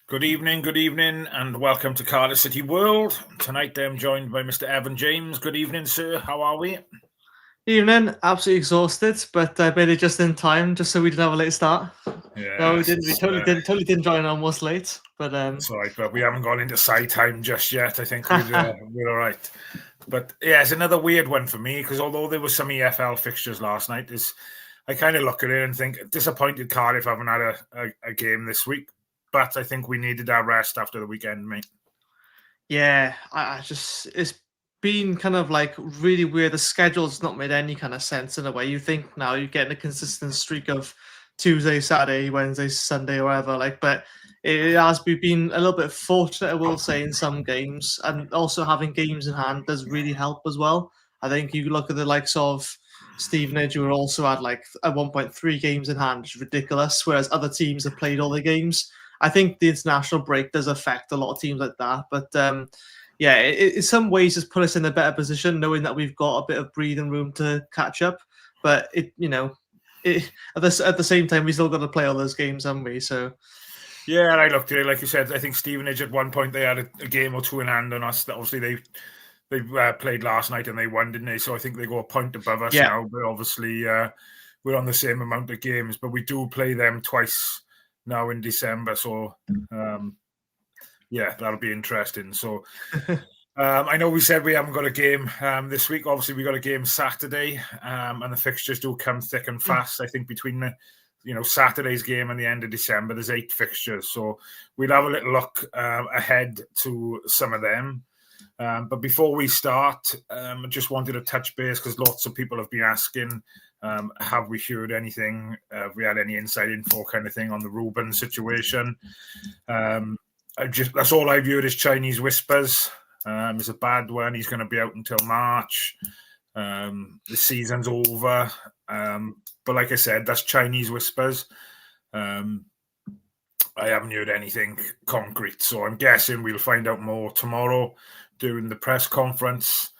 Good evening, and welcome to Cardiff City World. Tonight I'm joined by Mr. Evan James. Good evening, sir. How are we? Evening, absolutely exhausted, but I made it just in time, just so we didn't have a late start. No, we Yes, didn't. We totally didn't join almost late, but it's all right, but we haven't gone into side time just yet. I think we're all right. But yeah, it's another weird one for me because although there was some EFL fixtures last night, I kind of look at it and think disappointed Cardiff haven't had a game this week. But I think we needed our rest after the weekend, mate. yeah, I just it's been kind of like really weird. The schedule's not made any kind of sense in a way. You think now you're getting a consistent streak of Tuesday, Saturday, Wednesday, Sunday, or whatever. But it has been a little bit fortunate, I will say, in some games, and also having games in hand does really help as well. I think you look at the likes of Stevenage, who also had like at 1.3 games in hand, which is ridiculous, whereas other teams have played all their games. I think the international break does affect a lot of teams like that, but yeah, in some ways, it's put us in a better position, knowing that we've got a bit of breathing room to catch up. But at the same time, we still got to play all those games, haven't we? So yeah, and I looked at it like you said. I think Stevenage at one point they had a game or two in hand on us. Obviously, they played last night and they won, didn't they? So I think they go a point above us now. But obviously, we're on the same amount of games, but we do play them twice now in December. So yeah, that'll be interesting. So I know we said we haven't got a game this week. Obviously, we got a game Saturday, and the fixtures do come thick and fast. I think between the Saturday's game and the end of December, there's 8 fixtures. So we'll have a little look ahead to some of them. But before we start, I just wanted to touch base because lots of people have been asking, have we heard anything? Have we had any inside info kind of thing on the Rubin situation? That's all I've heard is Chinese whispers. It's a bad one. He's going to be out until March. The season's over. But like I said, that's Chinese whispers. I haven't heard anything concrete. So I'm guessing we'll find out more tomorrow during the press conference.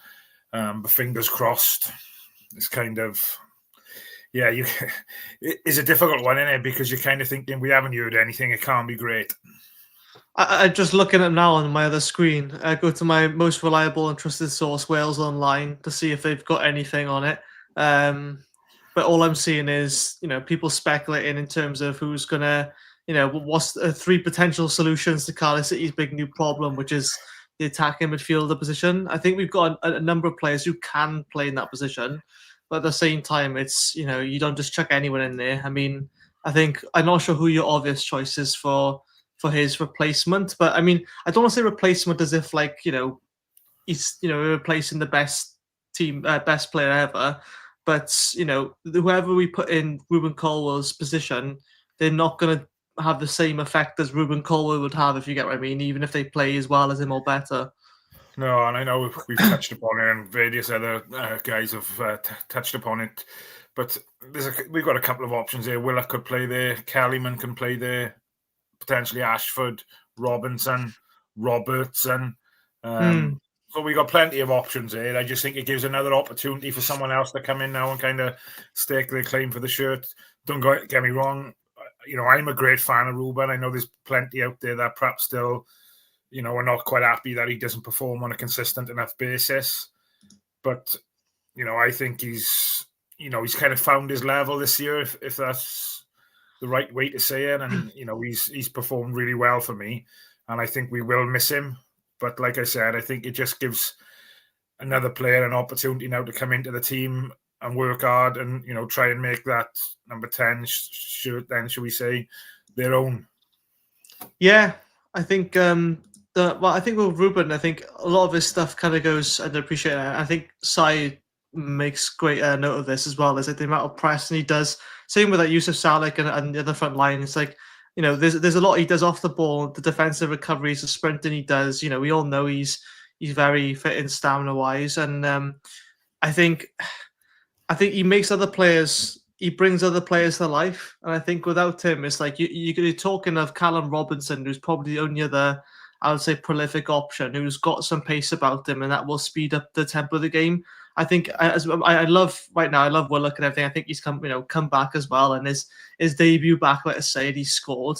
But fingers crossed. It's kind of, yeah, it's a difficult one, isn't it? Because you're kind of thinking we haven't heard anything. It can't be great. I'm just looking at now on my other screen. I go to my most reliable and trusted source, Wales Online, to see if they've got anything on it. But all I'm seeing is, people speculating in terms of who's gonna, what's the 3 potential solutions to Cardiff City's big new problem, which is the attacking midfielder position. I think we've got a number of players who can play in that position, but at the same time, it's you don't just chuck anyone in there. I mean, I'm not sure who your obvious choice is for his replacement, but I mean, I don't want to say replacement as if he's replacing the best player ever, but whoever we put in Rubin Colwell's position, they're not going to have the same effect as Rubin Colwell would have, if you get what I mean, even if they play as well as him or better. No, and I know we've touched upon it, and various other guys have touched upon it. But we've got a couple of options here. Willock could play there. Kellyman can play there. Potentially Ashford, Robinson, Robertson. So we got plenty of options here. I just think it gives another opportunity for someone else to come in now and kind of stake their claim for the shirt. Don't get me wrong. I'm a great fan of Rubin. I know there's plenty out there that perhaps still, are not quite happy that he doesn't perform on a consistent enough basis. But, I think he's kind of found his level this year, if that's the right way to say it, and he's performed really well for me, and I think we will miss him. But like I said, I think it just gives another player an opportunity now to come into the team and work hard, and try and make that number 10 shirt, then shall we say, their own. Yeah, I think I think with Rubin, I think a lot of his stuff kind of goes, and I appreciate it. I think Sai makes great note of this as well. Is like the amount of pressing he does. Same with Yusuf Salek and the other front line. It's like, there's a lot he does off the ball, the defensive recoveries, the sprinting he does. We all know he's very fit and stamina wise, and I think he makes other players. He brings other players to life, and I think without him, it's like you're talking of Callum Robinson, who's probably the only other, I would say, prolific option who's got some pace about him, and that will speed up the tempo of the game. I think I love right now. I love Willock and everything. I think he's come back as well, and his debut back, let us say, he scored.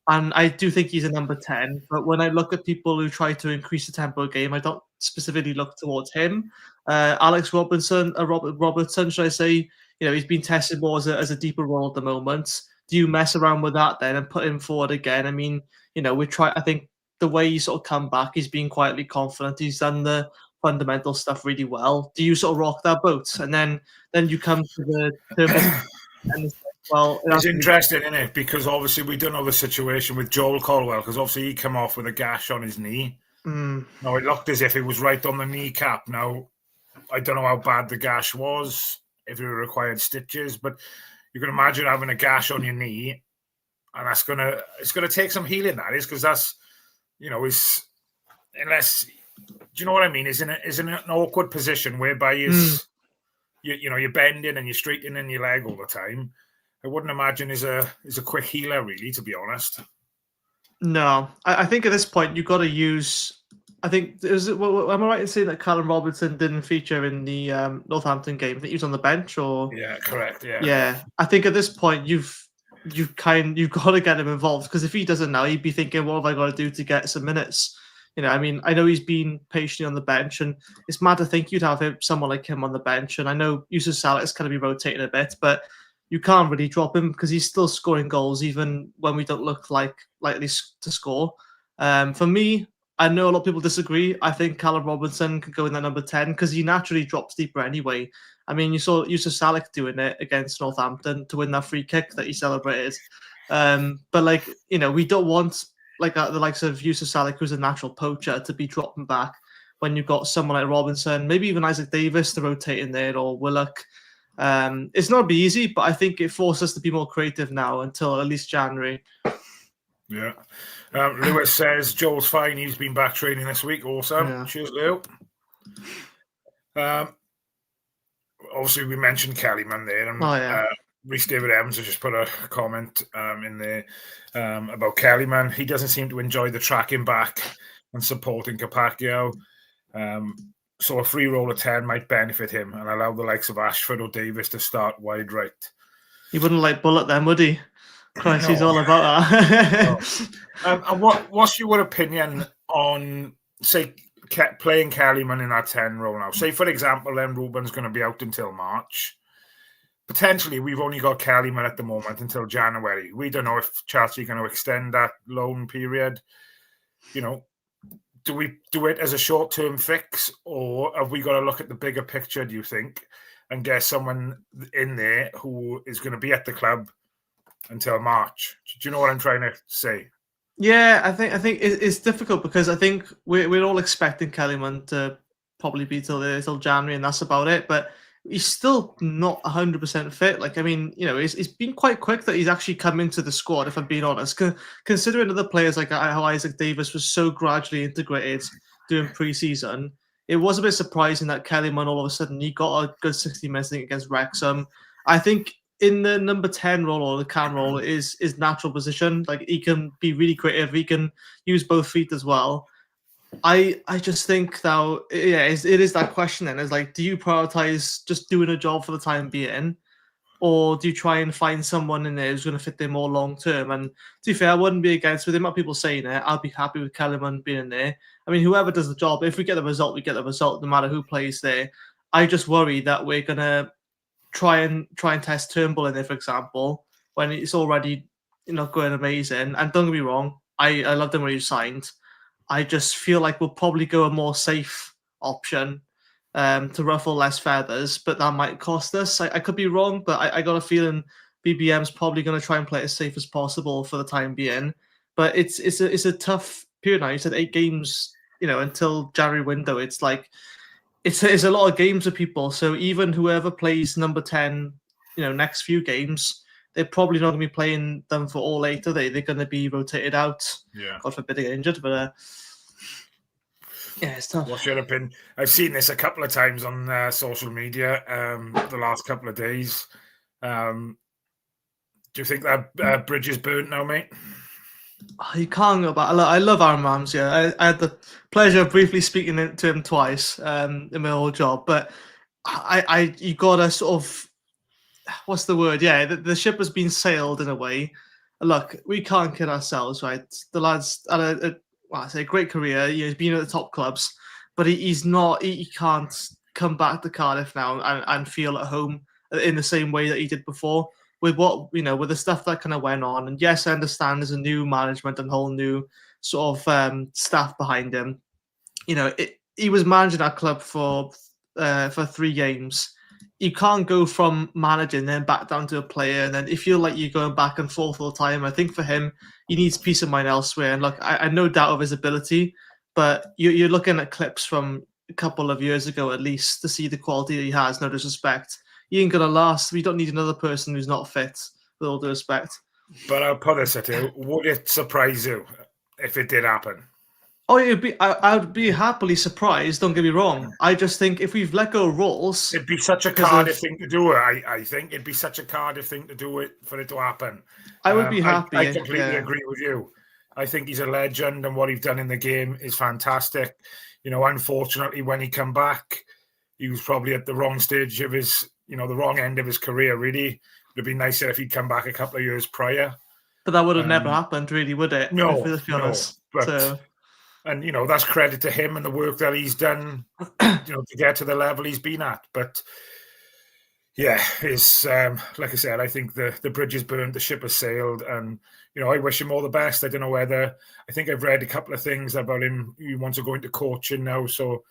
And I do think he's a number 10, but when I look at people who try to increase the tempo of game, I don't specifically look towards him. Alex Robertson, should I say? He's been tested more as a deeper role at the moment. Do you mess around with that then and put him forward again? I mean, I think the way he's sort of come back, he's been quietly confident. He's done the fundamental stuff really well. Do you sort of rock that boat? And then you come to the Turnbull and it's like, well, It's interesting, isn't it? Because obviously we don't know the situation with Joel Colwell, because obviously he came off with a gash on his knee. Now, it looked as if it was right on the kneecap. Now, I don't know how bad the gash was, if it required stitches, but you can imagine having a gash on your knee, and it's gonna take some healing, that is, because that's, is, unless, do you know what I mean? Is in an awkward position whereby you're bending and you're straightening your leg all the time. I wouldn't imagine is a quick healer, really, to be honest. No, I think at this point you've got to use. I think am I right in saying that Callum Robertson didn't feature in the Northampton game? I think he was on the bench, or yeah, correct, yeah. Yeah, I think at this point you've got to get him involved, because if he doesn't now, he'd be thinking, what have I got to do to get some minutes? I mean, I know he's been patiently on the bench, and it's mad to think you'd have someone like him on the bench. And I know Yusuf Salih's going to be rotating a bit, but you can't really drop him because he's still scoring goals even when we don't look likely to score. For me, I know a lot of people disagree. I think Callum Robinson could go in that number 10 because he naturally drops deeper anyway. I mean, you saw Yusuf Salih doing it against Northampton to win that free kick that he celebrated. But we don't want the likes of Yusuf Salih, who's a natural poacher, to be dropping back when you've got someone like Robinson, maybe even Isaac Davis to rotate in there, or Willock. It's not be easy, but I think it forces us to be more creative now until at least January. Yeah. Lewis says Joel's fine. He's been back training this week. Awesome. Yeah. Cheers, Leo. Obviously, we mentioned Kellyman there. And, Rhys David Evans has just put a comment in there about Kellyman. He doesn't seem to enjoy the tracking back and supporting Capaccio. So a free roll of 10 might benefit him and allow the likes of Ashford or Davis to start wide right. He wouldn't like Bullet then, would he? Christ, he's all about that. And what's your opinion on, say, playing Kellyman in that 10 role now? Say, for example, then Rubin's going to be out until March. Potentially, we've only got Kellyman at the moment until January. We don't know if Chelsea are going to extend that loan period. Do we do it as a short-term fix, or have we got to look at the bigger picture, do you think, and get someone in there who is going to be at the club until March? Do you know what I'm trying to say? Yeah, I think it's difficult because I think we're all expecting Kellyman to probably be till January, and that's about it. But he's still not 100% fit. He's been quite quick that he's actually come into the squad, if I'm being honest. Considering other players like how Isaac Davis was so gradually integrated during pre-season, it was a bit surprising that Kellyman all of a sudden he got a good 60 minutes against Wrexham. I think in the number 10 role or the cam role is natural position. Like, he can be really creative. He can use both feet as well. I just think though, it is that question then. It's like, do you prioritize just doing a job for the time being, or do you try and find someone in there who's going to fit them more long term? And to be fair, I wouldn't be against, with the amount of people saying it, I'd be happy with Kellyman being in there. I mean, whoever does the job, if we get the result, we get the result, no matter who plays there. I just worry that we're gonna try and test Turnbull in there, for example, when it's already going amazing. And don't get me wrong, I loved him when he signed. I just feel like we'll probably go a more safe option to ruffle less feathers, but that might cost us. I could be wrong, but I got a feeling BBM's probably going to try and play it as safe as possible for the time being. But it's a tough period now. You said 8 games, until January window. It's like it's a lot of games for people. So even whoever plays number 10, next few games, they're probably not going to be playing them for all 8, are they? They're going to be rotated out. Yeah. God forbid they get injured, but yeah, it's tough. What's your opinion? I've seen this a couple of times on social media the last couple of days. Do you think that bridge is burnt now, mate? Oh, you can't go back. I love Aaron Ramsey. I had the pleasure of briefly speaking to him twice in my old job, but you got to sort of, what's the word? Yeah, the ship has been sailed in a way. look, we can't kid ourselves, right? The lad's had a great career. He's been at the top clubs, but he's not. He can't come back to Cardiff now and feel at home in the same way that he did before. With with the stuff that kind of went on, and yes, I understand there's a new management and whole new sort of staff behind him. He was managing that club for 3 games. You can't go from managing then back down to a player, and then you feel like you're going back and forth all the time. I think for him, he needs peace of mind elsewhere. And look, I no doubt of his ability, but you're looking at clips from a couple of years ago at least to see the quality that he has. No disrespect, he ain't gonna last. We don't need another person who's not fit. With all due respect. But I'll put this at you: would it surprise you if it did happen? Oh, I would be happily surprised. Don't get me wrong. I just think if we've let go of roles, it'd be such a Cardiff thing to do it. I think it'd be such a Cardiff thing to do it for it to happen. I would be happy. I completely agree with you. I think he's a legend, and what he's done in the game is fantastic. Unfortunately, when he come back, he was probably at the wrong stage of his, the wrong end of his career. Really, it'd be nicer if he'd come back a couple of years prior. But that would have never happened, really, would it? No, let's be honest. And that's credit to him and the work that he's done, to get to the level he's been at. But yeah, it's like I said, I think the bridge is burned, the ship has sailed, and I wish him all the best. I don't know whether I think I've read a couple of things about him. He wants to go into coaching now, so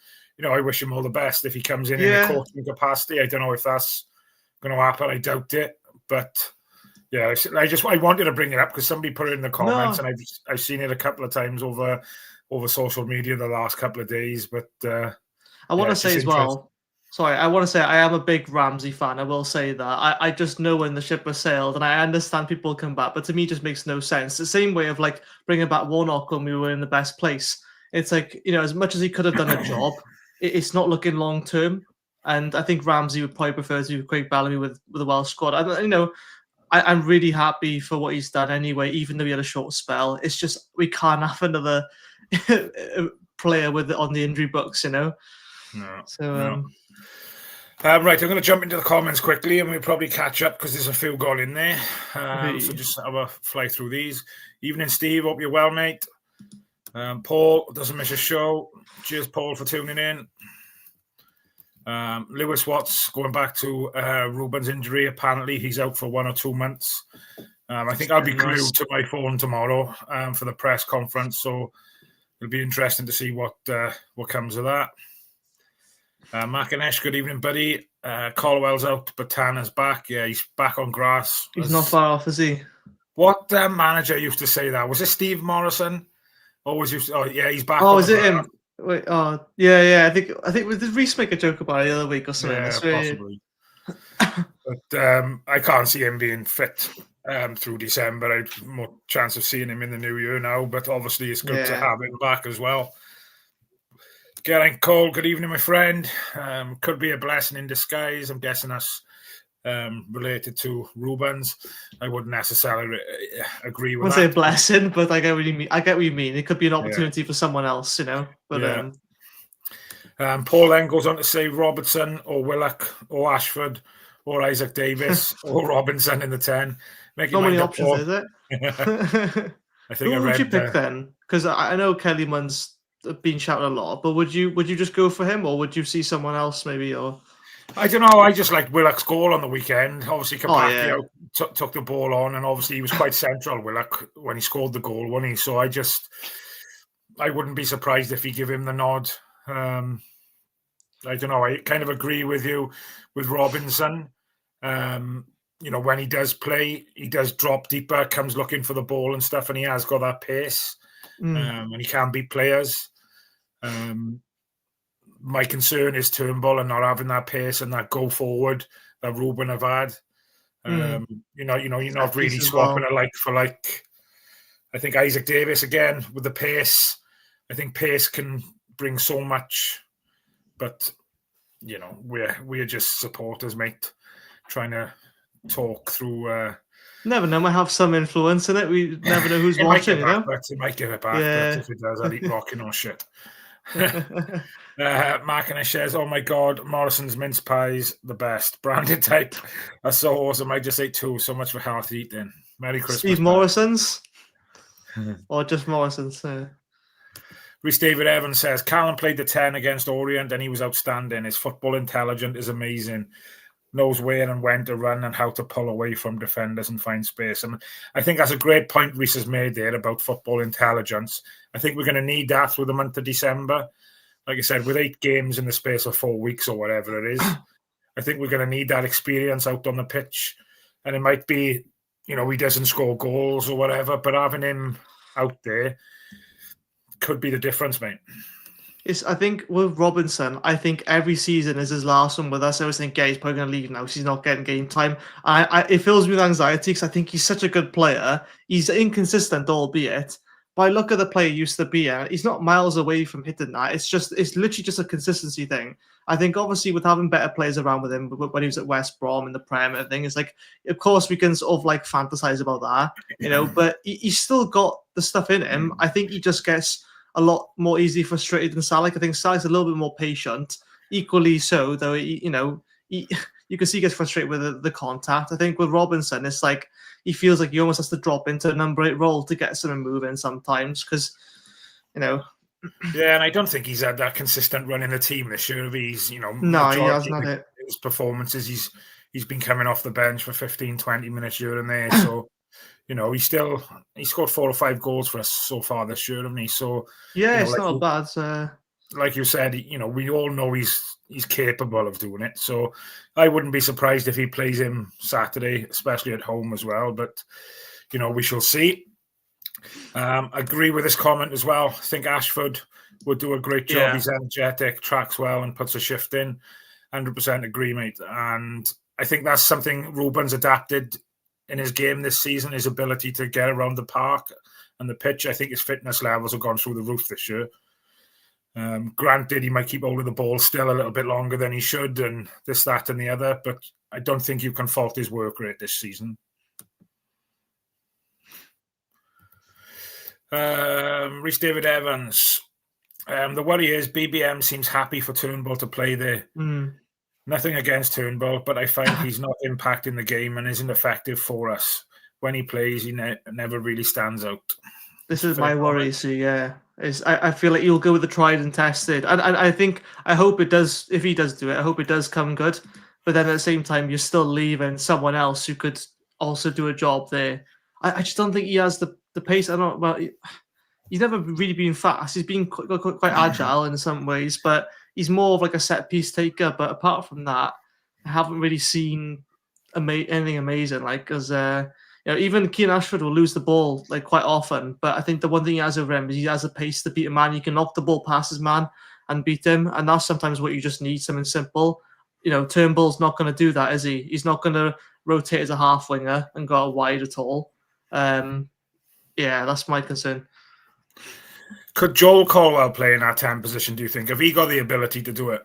I wish him all the best if he comes in a coaching capacity. I don't know if that's going to happen. I doubt it, but. Yeah, I wanted to bring it up because somebody put it in the comments, and I've seen it a couple of times over social media the last couple of days. But I want to say as well. Sorry, I want to say I am a big Ramsey fan. I will say that. I just know when the ship has sailed, and I understand people come back, but to me, it just makes no sense. The same way of like bringing back Warnock when we were in the best place. It's like as much as he could have done a job, it's not looking long term. And I think Ramsey would probably prefer to Craig Bellamy with the Welsh squad. I'm really happy for what he's done anyway, even though he had a short spell. It's just we can't have another player on the injury books, No. So, right, I'm going to jump into the comments quickly, and we'll probably catch up because there's a few gone in there. So just have a fly through these. Evening, Steve. Hope you're well, mate. Paul doesn't miss a show. Cheers, Paul, for tuning in. Lewis Watts going back to Rubin's injury. Apparently, he's out for 1 or 2 months. I think I'll be glued to my phone tomorrow for the press conference, so it'll be interesting to see what comes of that. Mark and Ash, good evening, buddy. Colwell's out, but Tanner's back. Yeah, he's back on grass. He's not far off, is he? What manager used to say that? Was it Steve Morrison? Or was you? Oh, yeah, he's back. Oh, is it him? Wait, yeah. I think did Reece make a joke about it the other week or something? Yeah, possibly. But I can't see him being fit through December. I've more chance of seeing him in the new year now. But obviously, it's good to have him back as well. Geraint Cole, good evening, my friend. Could be a blessing in disguise. I'm guessing that's related to Rubens. I wouldn't necessarily agree with that. I wouldn't say blessing, but I get what you mean. It could be an opportunity for someone else, But Paul then goes on to say Robertson or Willock or Ashford or Isaac Davis or Robinson in the 10. Not many options, is it? I think Who would you pick then? Because I know Kellyman's been shouted a lot, but would you just go for him, or would you see someone else maybe? Or I don't know. I just liked Willock's goal on the weekend. Obviously, Capaccio took the ball on, and obviously he was quite central, Willock, when he scored the goal, wasn't he? So I wouldn't be surprised if he give him the nod. I don't know. I kind of agree with you with Robinson. When he does play, he does drop deeper, comes looking for the ball and stuff, and he has got that pace, and he can beat players. My concern is Turnbull and not having that pace and that go forward that Rubin have had. You're not really swapping it like for like. I think Isaac Davis again with the pace. I think pace can bring so much, but we're just supporters, mate, trying to talk through. Never know, might have some influence in it. We never know who's watching. It might give it back, but if it does, I'll eat rocking or shit. Mark and I shares, oh my god, Morrison's mince pies, the best branded type. That's so awesome. I just ate 2, so much for healthy eating. Merry Christmas. Steve Morrison's? Or just Morrison's? Rhys David Evans says, Callum played the 10 against Orient and he was outstanding. His football intelligence is amazing. Knows where and when to run and how to pull away from defenders and find space. And I think that's a great point Rhys has made there about football intelligence. I think we're going to need that through the month of December. Like I said, with 8 games in the space of 4 weeks or whatever it is, I think we're going to need that experience out on the pitch. And it might be, he doesn't score goals or whatever, but having him out there could be the difference, mate. I think with Robinson, I think every season is his last one with us. I always think, yeah, he's probably going to leave now because he's not getting game time. It fills me with anxiety because I think he's such a good player. He's inconsistent, albeit. But I look at the player he used to be at. He's not miles away from hitting that. It's literally just a consistency thing. I think obviously with having better players around with him when he was at West Brom in the Premier thing, it's like, of course we can sort of like fantasize about that, but he's still got the stuff in him. I think he just gets a lot more easily frustrated than Salih. I think Salih's a little bit more patient. Equally so, though, you can see he gets frustrated with the contact. I think with Robinson, it's like he feels like he almost has to drop into a number 8 role to get something moving sometimes because, Yeah, and I don't think he's had that consistent run in the team this year. He's, no, he hasn't had it. His performances, he's been coming off the bench for 15, 20 minutes here and there. So, he scored 4 or 5 goals for us so far this year, hasn't he? So yeah, it's not bad. Like you said, we all know he's capable of doing it. So I wouldn't be surprised if he plays him Saturday, especially at home as well. But we shall see. Agree with this comment as well. I think Ashford would do a great job. Yeah. He's energetic, tracks well, and puts a shift in. 100% agree, mate. And I think that's something Rubin's adapted in his game this season, his ability to get around the park and the pitch. I think his fitness levels have gone through the roof this year. Granted, he might keep hold of the ball still a little bit longer than he should, and this, that, and the other, but I don't think you can fault his work rate this season. Rhys David Evans. The worry is BBM seems happy for Turnbull to play there. Nothing against Turnbull, but I find he's not impacting the game and isn't effective for us. When he plays, he never really stands out. This is my worry. So yeah, I feel like he'll go with the tried and tested, and I hope it does. If he does do it, I hope it does come good. But then at the same time, you're still leaving someone else who could also do a job there. I just don't think he has the pace. I don't. Well, he's never really been fast. He's been quite agile in some ways, but he's more of like a set piece taker. But apart from that, I haven't really seen anything amazing. Like, because even Keane Ashford will lose the ball like quite often. But I think the one thing he has over him is he has the pace to beat a man. You can knock the ball past his man and beat him, and that's sometimes what you just need. Something simple. Turnbull's not going to do that, is he? He's not going to rotate as a half winger and go out wide at all. Yeah, that's my concern. Could Joel Colwell play in that 10 position, do you think? Have he got the ability to do it?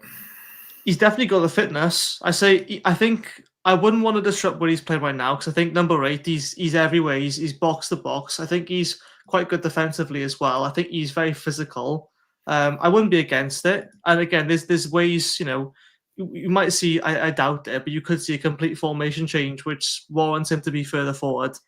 He's definitely got the fitness. I think I wouldn't want to disrupt what he's playing right now because I think number 8, he's everywhere. He's box to box. I think he's quite good defensively as well. I think he's very physical. I wouldn't be against it. And again, there's ways, you might see, I doubt it, but you could see a complete formation change, which warrants him to be further forward.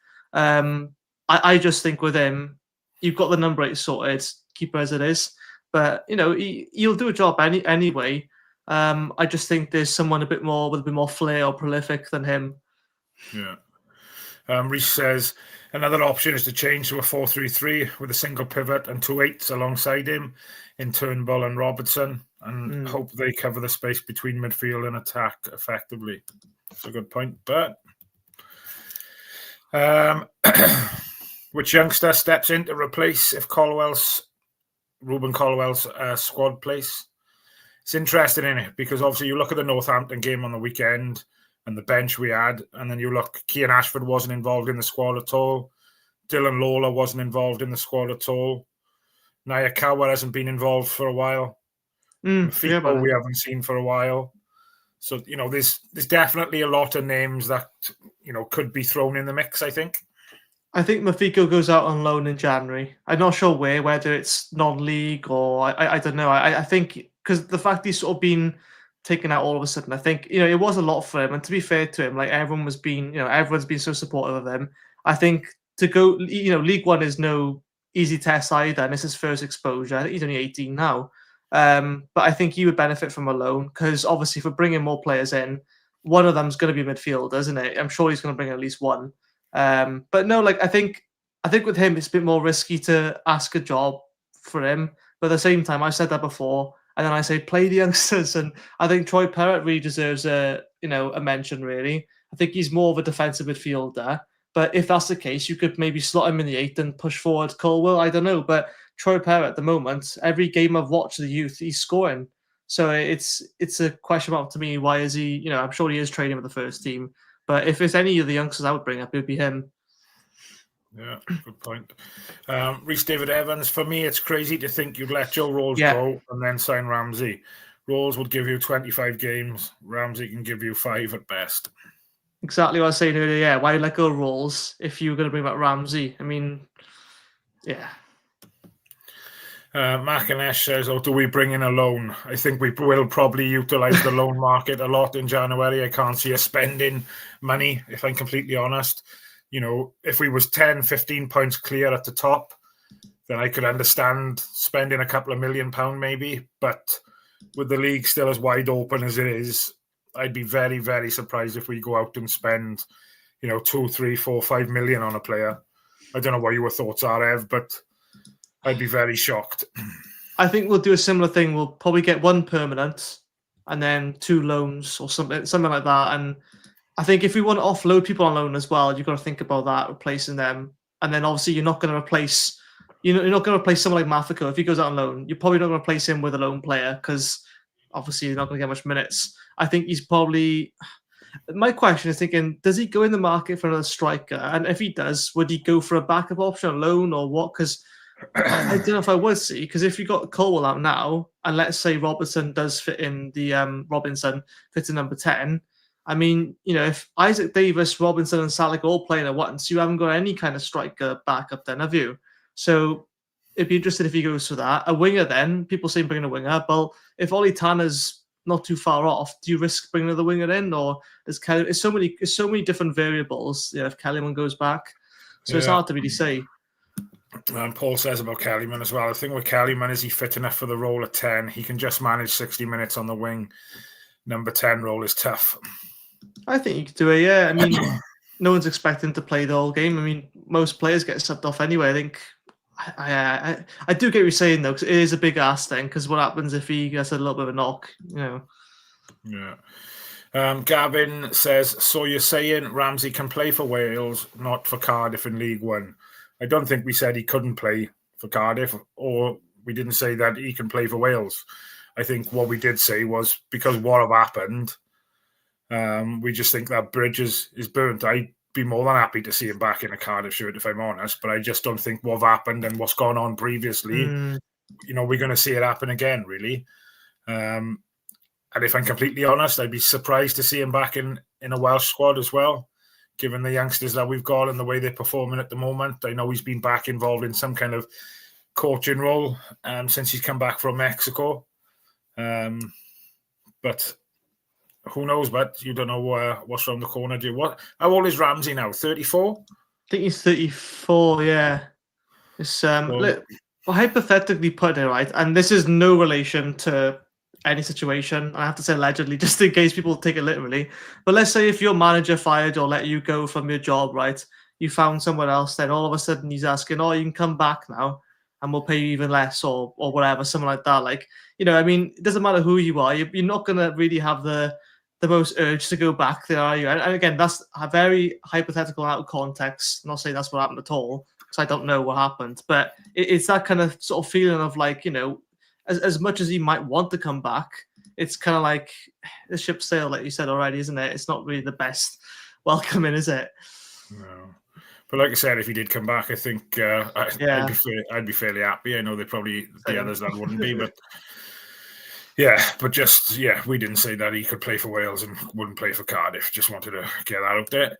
I just think with him, you've got the number 8 sorted, keeper as it is. But, he'll do a job anyway. I just think there's someone with a bit more flair or prolific than him. Yeah. Rhys says, another option is to change to a 4-3-3 with a single pivot and 2 8s alongside him in Turnbull and Robertson, and hope they cover the space between midfield and attack effectively. That's a good point. But which youngster steps in to replace if Rubin Colwell's squad place? It's interesting, isn't it? Because obviously you look at the Northampton game on the weekend and the bench we had, and then you look, Keane Ashford wasn't involved in the squad at all. Dylan Lawler wasn't involved in the squad at all. Naya Kawa hasn't been involved for a while. FIFA we haven't seen for a while. So, there's definitely a lot of names that, could be thrown in the mix, I think. I think Mafiko goes out on loan in January. I'm not sure whether it's non-league or I don't know. I think because the fact he's sort of been taken out all of a sudden, I think, it was a lot for him. And to be fair to him, like everyone's been so supportive of him. I think to go, League One is no easy test either, and it's his first exposure. I think he's only 18 now. But I think he would benefit from a loan because obviously, if we're bringing more players in, one of them's going to be a midfielder, isn't it? I'm sure he's going to bring at least one. But no, I think with him, it's a bit more risky to ask a job for him. But at the same time, I've said that before, and then I say play the youngsters, and I think Troy Parrott really deserves a mention. Really, I think he's more of a defensive midfielder. But if that's the case, you could maybe slot him in the 8th and push forward Colwell. I don't know, but Troy Parrott at the moment, every game I've watched the youth, he's scoring. So it's a question mark to me. Why is he? I'm sure he is training with the first team, but if it's any of the youngsters I would bring up, it would be him. Yeah, good point. Rhys David Evans, for me, it's crazy to think you'd let Joe Rolls go and then sign Ramsey. Rolls would give you 25 games. Ramsey can give you 5 at best. Exactly what I was saying earlier. Yeah, why let go Rolls if you were going to bring back Ramsey? I mean, yeah. Macanesh says, do we bring in a loan? I think we will probably utilise the loan market a lot in January. I can't see us spending money, if I'm completely honest. If we was 10, 15 points clear at the top, then I could understand spending a couple of £1 million maybe. But with the league still as wide open as it is, I'd be very, very surprised if we go out and spend, 2, 3, 4, 5 million on a player. I don't know what your thoughts are, Ev, but I'd be very shocked. I think we'll do a similar thing. We'll probably get 1 permanent and then 2 loans or something like that. And I think if we want to offload people on loan as well, you've got to think about that, replacing them. And then obviously you're not going to replace, you're not going to replace someone like Mafico. If he goes out on loan, you're probably not going to replace him with a loan player because obviously you're not going to get much minutes. I think he's probably, my question is thinking, does he go in the market for another striker? And if he does, would he go for a backup option on loan or what? Because I don't know if I would see, because if you got Colwell out now, and let's say Robinson does fit in Robinson fits in number 10, I mean, if Isaac Davis, Robinson, and Salek all playing at once, you haven't got any kind of striker backup then, have you? So it'd be interesting if he goes for that. A winger then, people say bringing a winger, but if Ollie Tanner's not too far off, do you risk bringing another winger in, or is Kelly? It's so many different variables. If Kellyman goes back, so it's hard to really say. And Paul says about Kellyman as well. The thing with Kellyman is he fit enough for the role at 10. He can just manage 60 minutes on the wing. Number 10 role is tough. I think you could do it, yeah. I mean, no one's expecting to play the whole game. I mean, most players get subbed off anyway. I think I do get what you're saying, though, because it is a big ask then, because what happens if he gets a little bit of a knock, Yeah. Gavin says, so you're saying Ramsey can play for Wales, not for Cardiff in League One? I don't think we said he couldn't play for Cardiff, or we didn't say that he can play for Wales. I think what we did say was because what have happened, we just think that bridge is burnt. I'd be more than happy to see him back in a Cardiff shirt, if I'm honest, but I just don't think what happened and what's gone on previously, we're going to see it happen again, really. And if I'm completely honest, I'd be surprised to see him back in a Welsh squad as well, given the youngsters that we've got and the way they're performing at the moment. I know he's been back involved in some kind of coaching role since he's come back from Mexico. But who knows, but you don't know what's around the corner, do you? How old is Ramsey now? 34? I think he's 34, yeah. It's well, hypothetically put it, right? And this is no relation to any situation. I have to say allegedly, just in case people take it literally. But let's say if your manager fired or let you go from your job, right? You found someone else, then all of a sudden he's asking, you can come back now and we'll pay you even less or whatever, something like that. Like, I mean, it doesn't matter who you are. You're not going to really have the most urge to go back there, are you? And again, that's a very hypothetical out of context. I'm not saying that's what happened at all, because I don't know what happened. But it's that kind of sort of feeling of like, as much as he might want to come back, it's kind of like the ship sailed, like you said already, isn't it? It's not really the best welcoming, is it? No. But like I said, if he did come back, I think I'd be fairly happy. I know the others that wouldn't be, but we didn't say that he could play for Wales and wouldn't play for Cardiff. Just wanted to get that out there.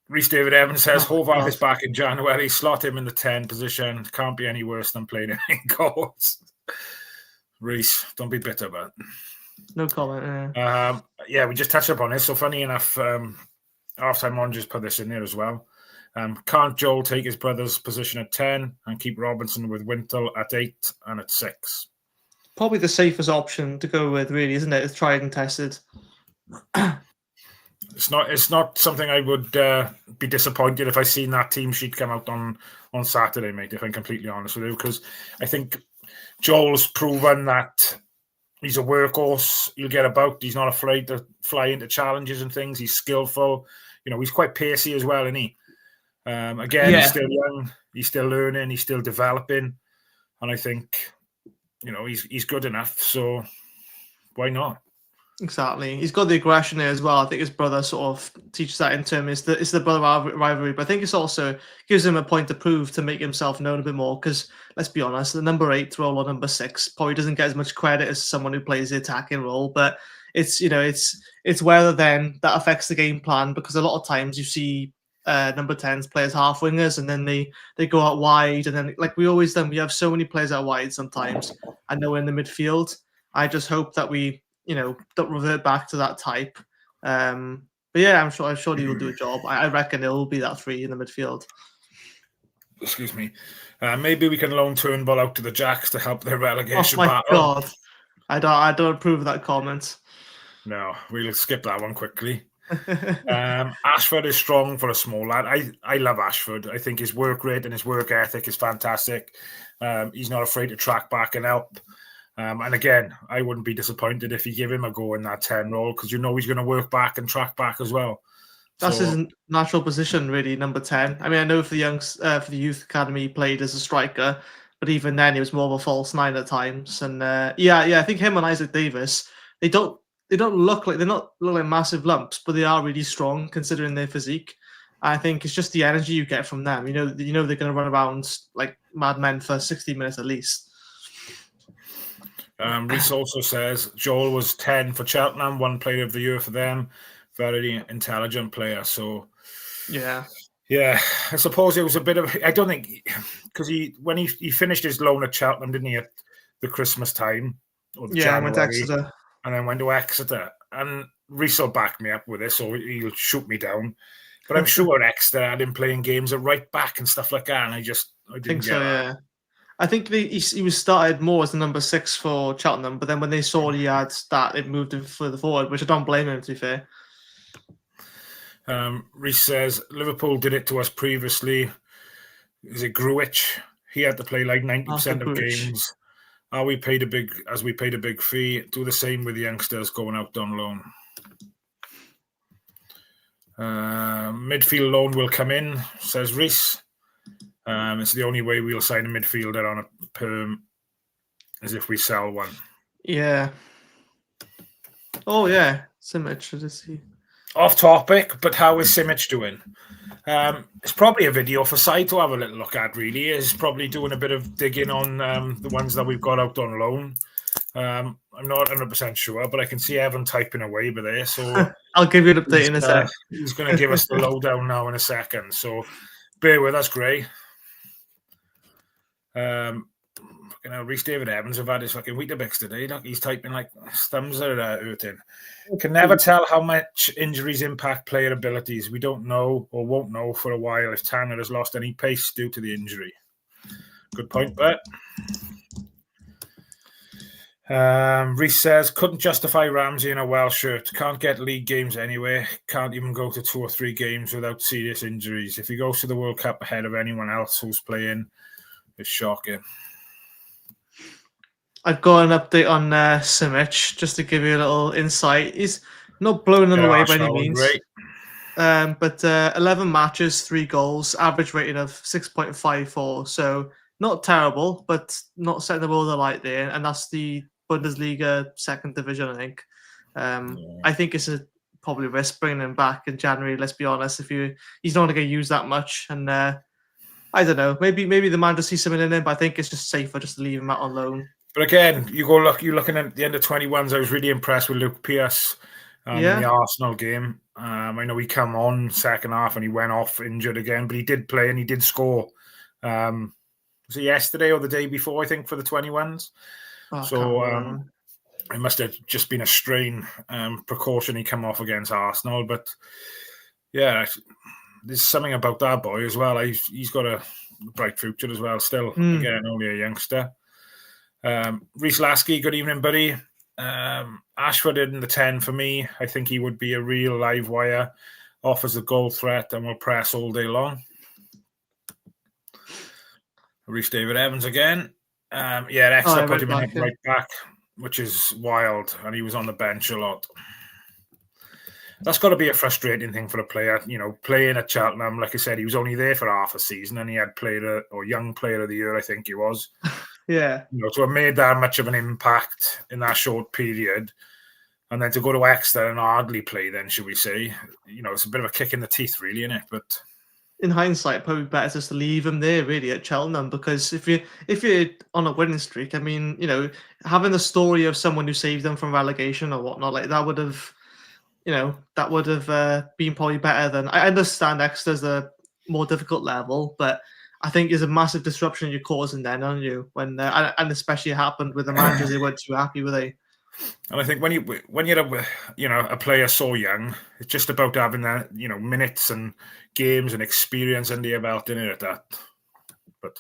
Rhys David Evans says, Horvath is back in January. Slot him in the 10 position. Can't be any worse than playing in goals. Rhys, don't be bitter about it. No comment. We just touched upon this. So funny enough, Half-time on, just put this in there as well. Can't Joel take his brother's position at 10 and keep Robinson with Wintle at 8 and at 6? Probably the safest option to go with, really, isn't it? It's tried and tested. It's not something I would be disappointed if I seen that team sheet come out on Saturday, mate, if I'm completely honest with you, because I think Joel's proven that he's a workhorse. He'll get about. He's not afraid to fly into challenges and things. He's skillful. He's quite pacey as well, isn't he? He's still young. He's still learning. He's still developing. And I think, he's good enough. So why not? Exactly. He's got the aggression there as well. I think his brother sort of teaches that in terms. It's the brother rivalry, but I think it's also gives him a point to prove to make himself known a bit more. Because let's be honest, the number 8 role or number 6 probably doesn't get as much credit as someone who plays the attacking role. But it's whether then that affects the game plan, because a lot of times you see number 10s play as half wingers and then they go out wide, and then like we always done, we have so many players out wide sometimes and no in the midfield. I just hope that we don't revert back to that type. But yeah, I'm sure he will do a job. I reckon it will be that 3 in the midfield. Excuse me. Maybe we can loan Turnbull out to the Jacks to help their relegation battle. Oh my God. I don't approve of that comment. No, we'll skip that one quickly. Ashford is strong for a small lad. I love Ashford. I think his work rate and his work ethic is fantastic. He's not afraid to track back and help. And again, I wouldn't be disappointed if you give him a go in that 10 role, because he's going to work back and track back as well. That's his natural position, really, number 10. I mean, I know for the youth academy, he played as a striker, but even then, he was more of a false 9 at times. And I think him and Isaac Davis, they don't look like massive lumps, but they are really strong considering their physique. I think it's just the energy you get from them. They're going to run around like madmen for 60 minutes at least. Reese also says Joel was 10 for Cheltenham, 1 player of the year for them. Very intelligent player. So yeah, I suppose it was a bit of. I don't think because when he finished his loan at Cheltenham, didn't he, at the Christmas time or the January, went to Exeter, and then went to Exeter. And Reese will back me up with this, or he'll shoot me down. But I'm sure Exeter had him playing games at right back and stuff like that, and I didn't think get so. that. Yeah. I think he was started more as the number 6 for Cheltenham, but then when they saw he had that, it moved him further forward, which I don't blame him, to be fair. Reese says Liverpool did it to us previously. Is it Gruitch? He had to play like 90% of games. We paid a big fee. Do the same with the youngsters going out on loan. Midfield loan will come in, says Reese. It's the only way we'll sign a midfielder on a perm is if we sell one. Yeah. Oh, yeah. Simic, let's see. Off topic, but how is Simic doing? It's probably a video for Side to have a little look at, really. He's probably doing a bit of digging on the ones that we've got out on loan. I'm not 100% sure, but I can see Evan typing away by there. So I'll give you an update in a sec. He's going to give us the lowdown now in a second. So bear with us, Gray. Reece David Evans have had his fucking Weetabix today. Look, he's typing like his thumbs are hurting. Can never tell how much injuries impact player abilities. We don't know or won't know for a while if Tanner has lost any pace due to the injury. Good point, Bert. Reece says, couldn't justify Ramsey in a Welsh shirt. Can't get league games anyway. Can't even go to 2 or 3 games without serious injuries. If he goes to the World Cup ahead of anyone else who's playing, it's shocking. I've got an update on Simic, just to give you a little insight. He's not blowing them away by any means. But 11 matches, 3 goals, average rating of 6.54. So not terrible, but not setting the world alight there. And that's the Bundesliga 2nd division, I think. I think it's probably risk bringing him back in January, let's be honest. He's not going to get used that much. And I don't know, maybe the man just sees something in him, but I think it's just safer just to leave him out on loan. But again, you're looking at the end of 21s. I was really impressed with Luke Pearce in the Arsenal game. I know he came on second half and he went off injured again, but he did play and he did score. Was it yesterday or the day before, I think, for the 21s? It must have just been a strain precaution he came off against Arsenal. But Yeah, there's something about that boy as well. He's got a bright future as well. Still, again, only a youngster. Reece Lasky, good evening, buddy. Ashford in the 10 for me. I think he would be a real live wire. Offers a goal threat and will press all day long. Reece David Evans again. Exeter put him in at right back, which is wild, and he was on the bench a lot. That's got to be a frustrating thing for a player, playing at Cheltenham. Like I said, he was only there for half a season, and he had Young Player of the Year, I think he was. Yeah. To have made that much of an impact in that short period, and then to go to Exeter and hardly play, then should we say, it's a bit of a kick in the teeth, really, isn't it? But in hindsight, probably better just to leave him there, really, at Cheltenham, because if you're on a winning streak, I mean, having the story of someone who saved them from relegation or whatnot, like that would have, been probably better than. I understand Exeter's a more difficult level, but I think there's a massive disruption you're causing then, aren't you? When and especially it happened with the managers, they weren't too happy, were they? And I think when you're a player so young, it's just about having that minutes and games and experience under your belt in it at that. But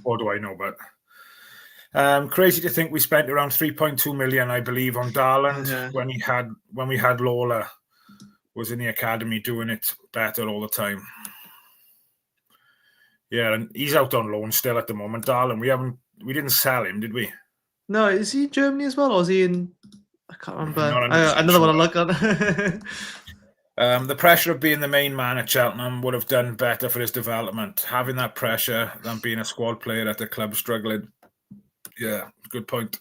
what do I know? But crazy to think we spent around 3.2 million, I believe, on Darland when we had Lawler was in the academy doing it better all the time. Yeah, and he's out on loan still at the moment, Darland. We didn't sell him, did we? No, is he in Germany as well, or is he in? I can't remember. Another one to look on. The pressure of being the main man at Cheltenham would have done better for his development. Having that pressure than being a squad player at the club struggling. Yeah, good point.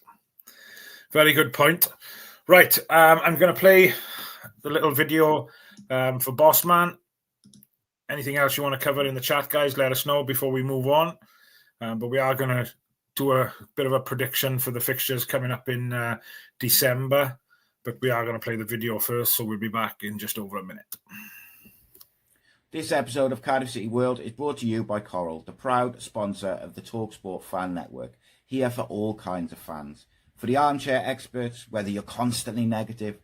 Very good point. Right, I'm going to play the little video for Bossman. Anything else you want to cover in the chat, guys? Let us know before we move on. But we are going to do a bit of a prediction for the fixtures coming up in December. But we are going to play the video first, so we'll be back in just over a minute. This episode of Cardiff City World is brought to you by Coral, the proud sponsor of the TalkSport Fan Network, here for all kinds of fans. For the armchair experts, whether you're constantly negative,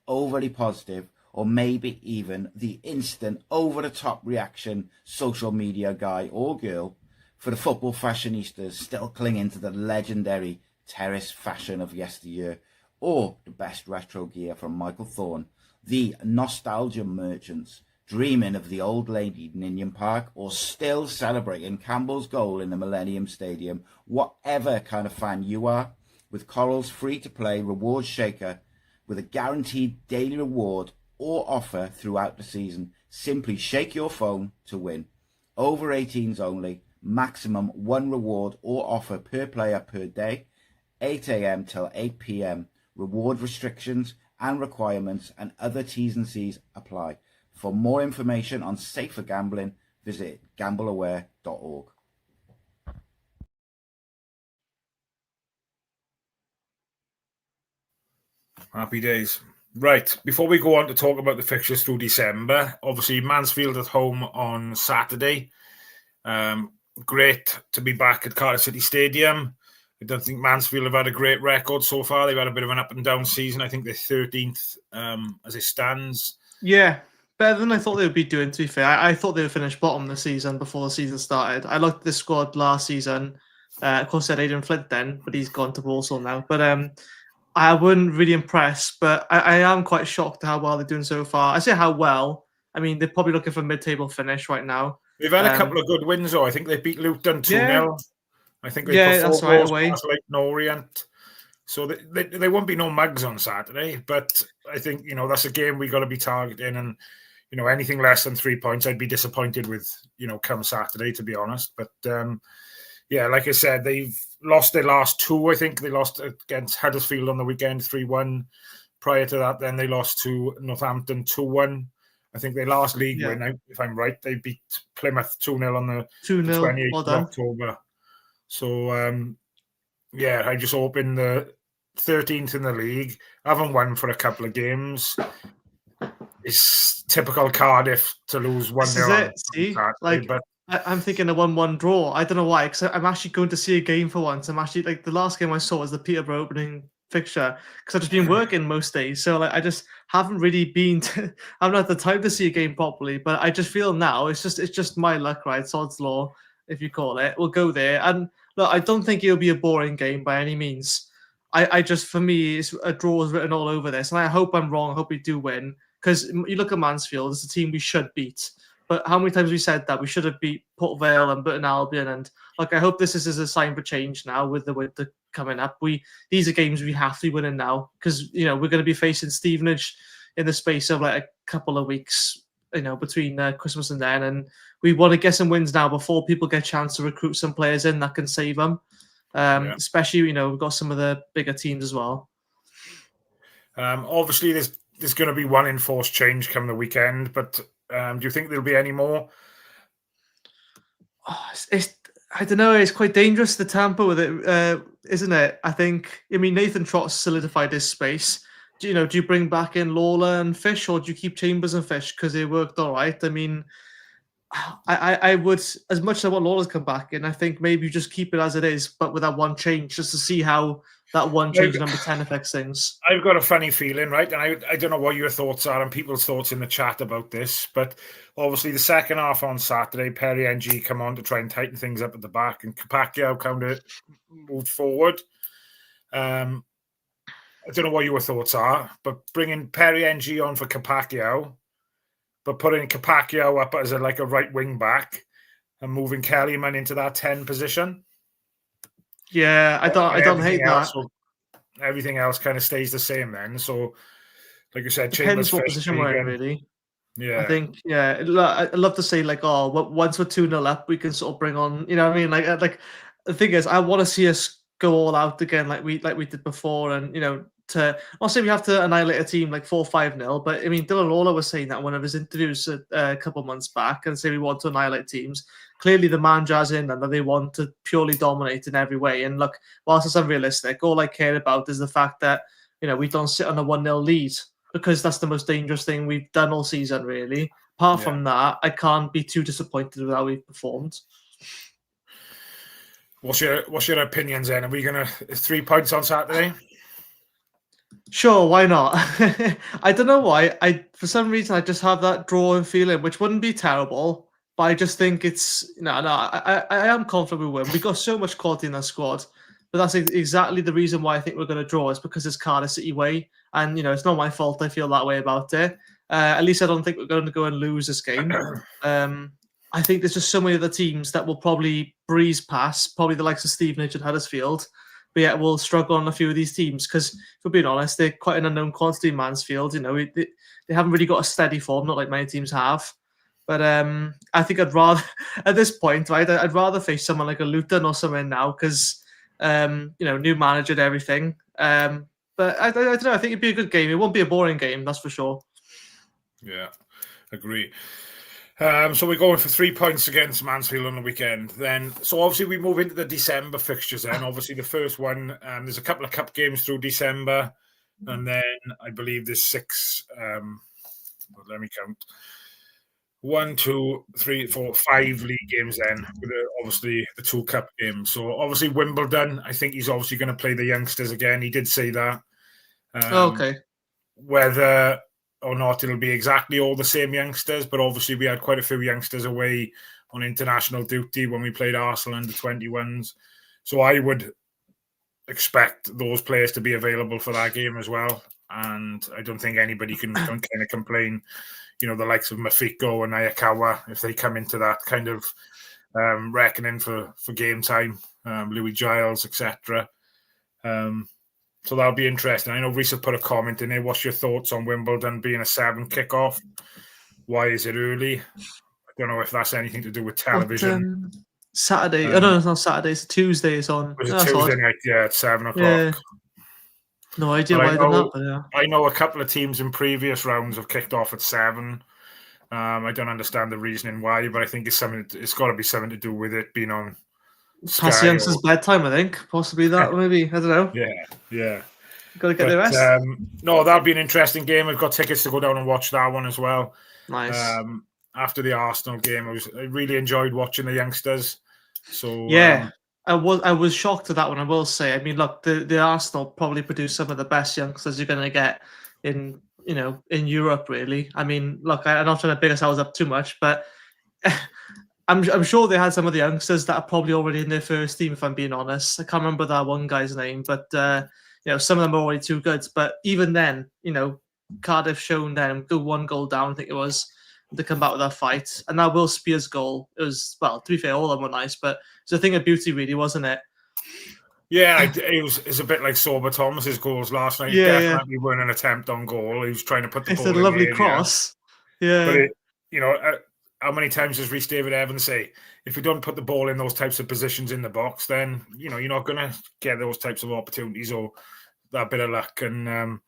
overly positive, or maybe even the instant over-the-top reaction social media guy or girl, for the football fashionistas still clinging to the legendary terrace fashion of yesteryear, or the best retro gear from Michael Thorne, the nostalgia merchants dreaming of the old lady Ninian Park, or still celebrating Campbell's goal in the Millennium Stadium, whatever kind of fan you are, with Coral's free-to-play reward shaker with a guaranteed daily reward or offer throughout the season, simply shake your phone to win. Over 18s only, maximum one reward or offer per player per day, 8 a.m. till 8 p.m. Reward restrictions and requirements and other T's and C's apply. For more information on safer gambling, visit gambleaware.org. Happy days. Right, before we go on to talk about the fixtures through December, obviously Mansfield at home on Saturday. Great to be back at Cardiff City Stadium. I don't think Mansfield have had a great record so far. They've had a bit of an up and down season. I think they're 13th as it stands. Yeah, better than I thought they would be doing, to be fair. I thought they would finish bottom the season before the season started. I looked at this squad last season. Of course, I had Adrian Flint then, but he's gone to Walsall now. But I wasn't really impressed, but I am quite shocked at how well they're doing so far. I say how well. I mean, they're probably looking for a mid-table finish right now. They've had a couple of good wins, though. I think they beat Luton 2-0. Yeah. I think they put 4 goals away. past Leyton Orient. So they won't be no mugs on Saturday, but I think, that's a game we got to be targeting. And, anything less than 3 points, I'd be disappointed with, come Saturday, to be honest. But, like I said, they've lost their last 2. I think they lost against Huddersfield on the weekend, 3-1. Prior to that, then they lost to Northampton 2-1. I think their last league win, if I'm right, they beat Plymouth 2-0 on the 28th of October. So, I just hope in the 13th in the league, haven't won for a couple of games. It's typical Cardiff to lose 1-0. See, I'm thinking a 1-1 draw. I don't know why, because I'm actually going to see a game for once. I'm actually the last game I saw was the Peterborough opening fixture because I've just been working most days. So like I just haven't really been. I haven't had the time to see a game properly. But I just feel now it's just my luck, right? Sod's law, if you call it. We'll go there. And look, I don't think it'll be a boring game by any means. I just, for me, it's a draw is written all over this, and I hope I'm wrong. I hope we do win because you look at Mansfield, it's a team we should beat. But how many times have we said that we should have beat Port Vale and Burton Albion? And like, I hope this is a sign for change now with the winter coming up. These are games we have to be winning now because we're going to be facing Stevenage in the space of like a couple of weeks, between Christmas and then, and we want to get some wins now before people get a chance to recruit some players in that can save them. Especially, we've got some of the bigger teams as well. Obviously, there's going to be one enforced change come the weekend, but do you think there'll be any more? I don't know. It's quite dangerous to tamper with it, isn't it? Nathan Trott solidified his space. Do you bring back in Lawler and Fish, or do you keep Chambers and Fish because it worked all right? I would, as much as I want Lawler to come back in, I think maybe you just keep it as it is, but with that one change, just to see how that one change number 10 affects things. I've got a funny feeling, right? And I don't know what your thoughts are and people's thoughts in the chat about this, but obviously the second half on Saturday, Perry NG come on to try and tighten things up at the back, and Kapakio kind of moved forward. I don't know what your thoughts are, but bringing Perry NG on for Kapakio, but putting Kapakio up as a right wing back and moving Kellyman into that 10 position. Yeah, I don't hate that. Everything else kind of stays the same then. So, like you said, depends what position we're in, really. Yeah, I think. Yeah, I'd love to say once we're 2-0 up, we can sort of bring on. You know what I mean? Like the thing is, I want to see us go all out again, like we did before, and I'll say we have to annihilate a team like 4-5-0. But Dylan Lawler was saying that in one of his interviews a couple of months back, and say we want to annihilate teams. Clearly, the manager's in and that they want to purely dominate in every way. And look, whilst it's unrealistic, all I care about is the fact that we don't sit on a 1-0 lead, because that's the most dangerous thing we've done all season, really. Apart from that, I can't be too disappointed with how we've performed. What's your opinions then? Are we gonna 3 points on Saturday? Sure, why not? I don't know why. For some reason I just have that drawing feeling, which wouldn't be terrible. But I just think it's I am confident we win. We've got so much quality in that squad, but that's exactly the reason why I think we're going to draw. Is because it's Cardiff City way, and it's not my fault. I feel that way about it. At least I don't think we're going to go and lose this game. I think there's just so many other teams that will probably breeze past, probably the likes of Stevenage and Huddersfield, but yet we'll struggle on a few of these teams because, if we're being honest, they're quite an unknown quantity in Mansfield. They haven't really got a steady form, not like many teams have. But I think I'd rather, at this point, right, I'd rather face someone like a Luton or something now because, new manager and everything. But I don't know. I think it'd be a good game. It won't be a boring game, that's for sure. Yeah, agree. So we're going for 3 points against Mansfield on the weekend. Then, so obviously we move into the December fixtures. Then, obviously the first one, there's a couple of cup games through December, and then I believe there's 6. Let me count. 1, 2, 3, 4, 5 league games then, with obviously the 2 cup games. So obviously Wimbledon, I think he's obviously going to play the youngsters again. He did say that. Okay. Whether or not it'll be exactly all the same youngsters, but obviously we had quite a few youngsters away on international duty when we played Arsenal under 21s. So I would expect those players to be available for that game as well. And I don't think anybody can kind of complain, the likes of Mafiko and Ayakawa, if they come into that kind of reckoning for game time, Louis Giles, etc. So that'll be interesting. I know Risa put a comment in there. What's your thoughts on Wimbledon being a 7 kickoff? Why is it early? I don't know if that's anything to do with television. Saturday. No, it's not Saturday. It's Tuesday. It's on. It's Tuesday night, at 7 o'clock. Yeah. No idea why they're not. But yeah. I know a couple of teams in previous rounds have kicked off at 7. I don't understand the reasoning why, but I think it's got to be something to do with it being on past the youngsters' bedtime, I think. Possibly that, maybe. I don't know. Yeah. Got to get the rest. No, that'll be an interesting game. I've got tickets to go down and watch that one as well. Nice. After the Arsenal game, I really enjoyed watching the youngsters. So yeah. I was shocked at that one, I will say. I mean, look, the Arsenal probably produce some of the best youngsters you're going to get in Europe, really. I mean, look, I'm not trying to big ourselves up too much, but I'm sure they had some of the youngsters that are probably already in their first team, if I'm being honest. I can't remember that one guy's name, but some of them are already too good. But even then, Cardiff shown them go 1 goal down, I think it was, to come back with that fight. And that Will Spears goal, it was, well, to be fair, all of them were nice, but it's a thing of beauty, really, wasn't it? Yeah, it's a bit like Sober Thomas's goals last night. Yeah, Definitely weren't an attempt on goal. He was trying to put the it's ball a in lovely the area. cross. Yeah. But how many times does Rhys David Evans say, if you don't put the ball in those types of positions in the box, then you're not going to get those types of opportunities or that bit of luck. And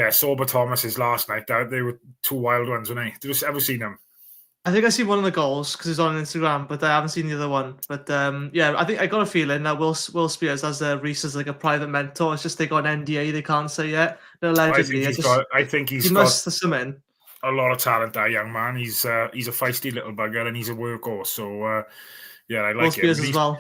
Sober Thomas's last night, they were 2 wild ones, weren't they? Did you ever seen them? I think I seen one of the goals because it's on Instagram, but I haven't seen the other one. But I think I got a feeling that Will Spears has Rhys as like a private mentor. It's just they got an NDA they can't say yet. But allegedly, I think he must have some in. A lot of talent, that young man. He's a feisty little bugger and he's a workhorse. So I like him. As well.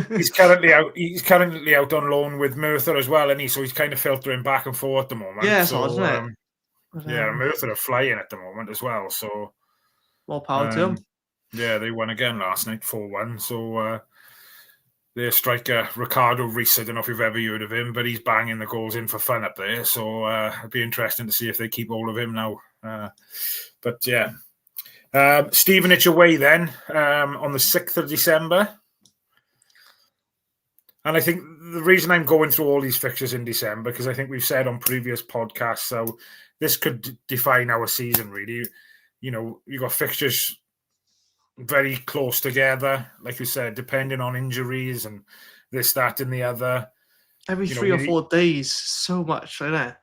He's currently out. He's currently out on loan with Merthyr as well, and so he's kind of filtering back and forth at the moment. Yeah, so isn't it? Merthyr are flying at the moment as well. So more power to him. Yeah, they won again last night, 4-1. So their striker Ricardo Rhys, I don't know if you've ever heard of him, but he's banging the goals in for fun up there. So it'd be interesting to see if they keep hold of him now. Stevenage away then on the 6th of December. And I think the reason I'm going through all these fixtures in December, because I think we've said on previous podcasts, so this could define our season, really. You've got fixtures very close together, like you said, depending on injuries and this, that, and the other. Every 3 or 4 days, so much, isn't it?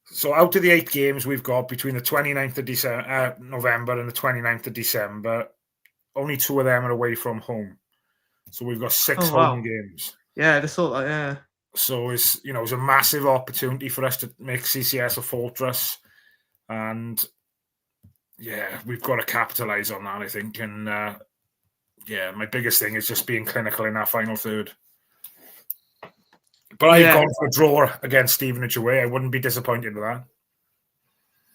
So out of the 8 games we've got between the 29th of November and the 29th of December, only 2 of them are away from home. So we've got 6 home games. Yeah, I just thought that, yeah. So it's a massive opportunity for us to make CCS a fortress. And we've got to capitalise on that, I think. And my biggest thing is just being clinical in that final third. But I've gone for a draw against Stevenage away. I wouldn't be disappointed with that.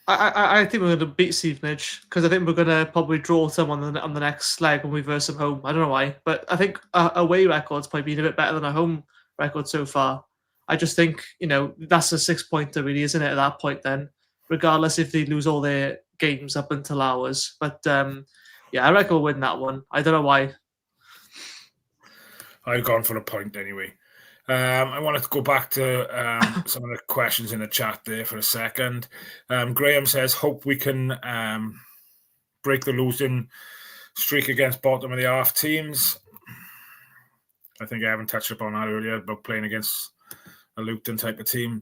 I think we're going to beat Stevenage because I think we're going to probably draw someone on the next leg when we verse them home. I don't know why, but I think away record's probably been a bit better than our home record so far. I just think, that's a 6-pointer really, isn't it, at that point then, regardless if they lose all their games up until ours. But I reckon we'll win that one. I don't know why. I've gone for a point anyway. I wanted to go back to some of the questions in the chat there for a second. Graham says, hope we can break the losing streak against bottom of the half teams. I think I haven't touched upon that earlier about playing against a Luton type of team.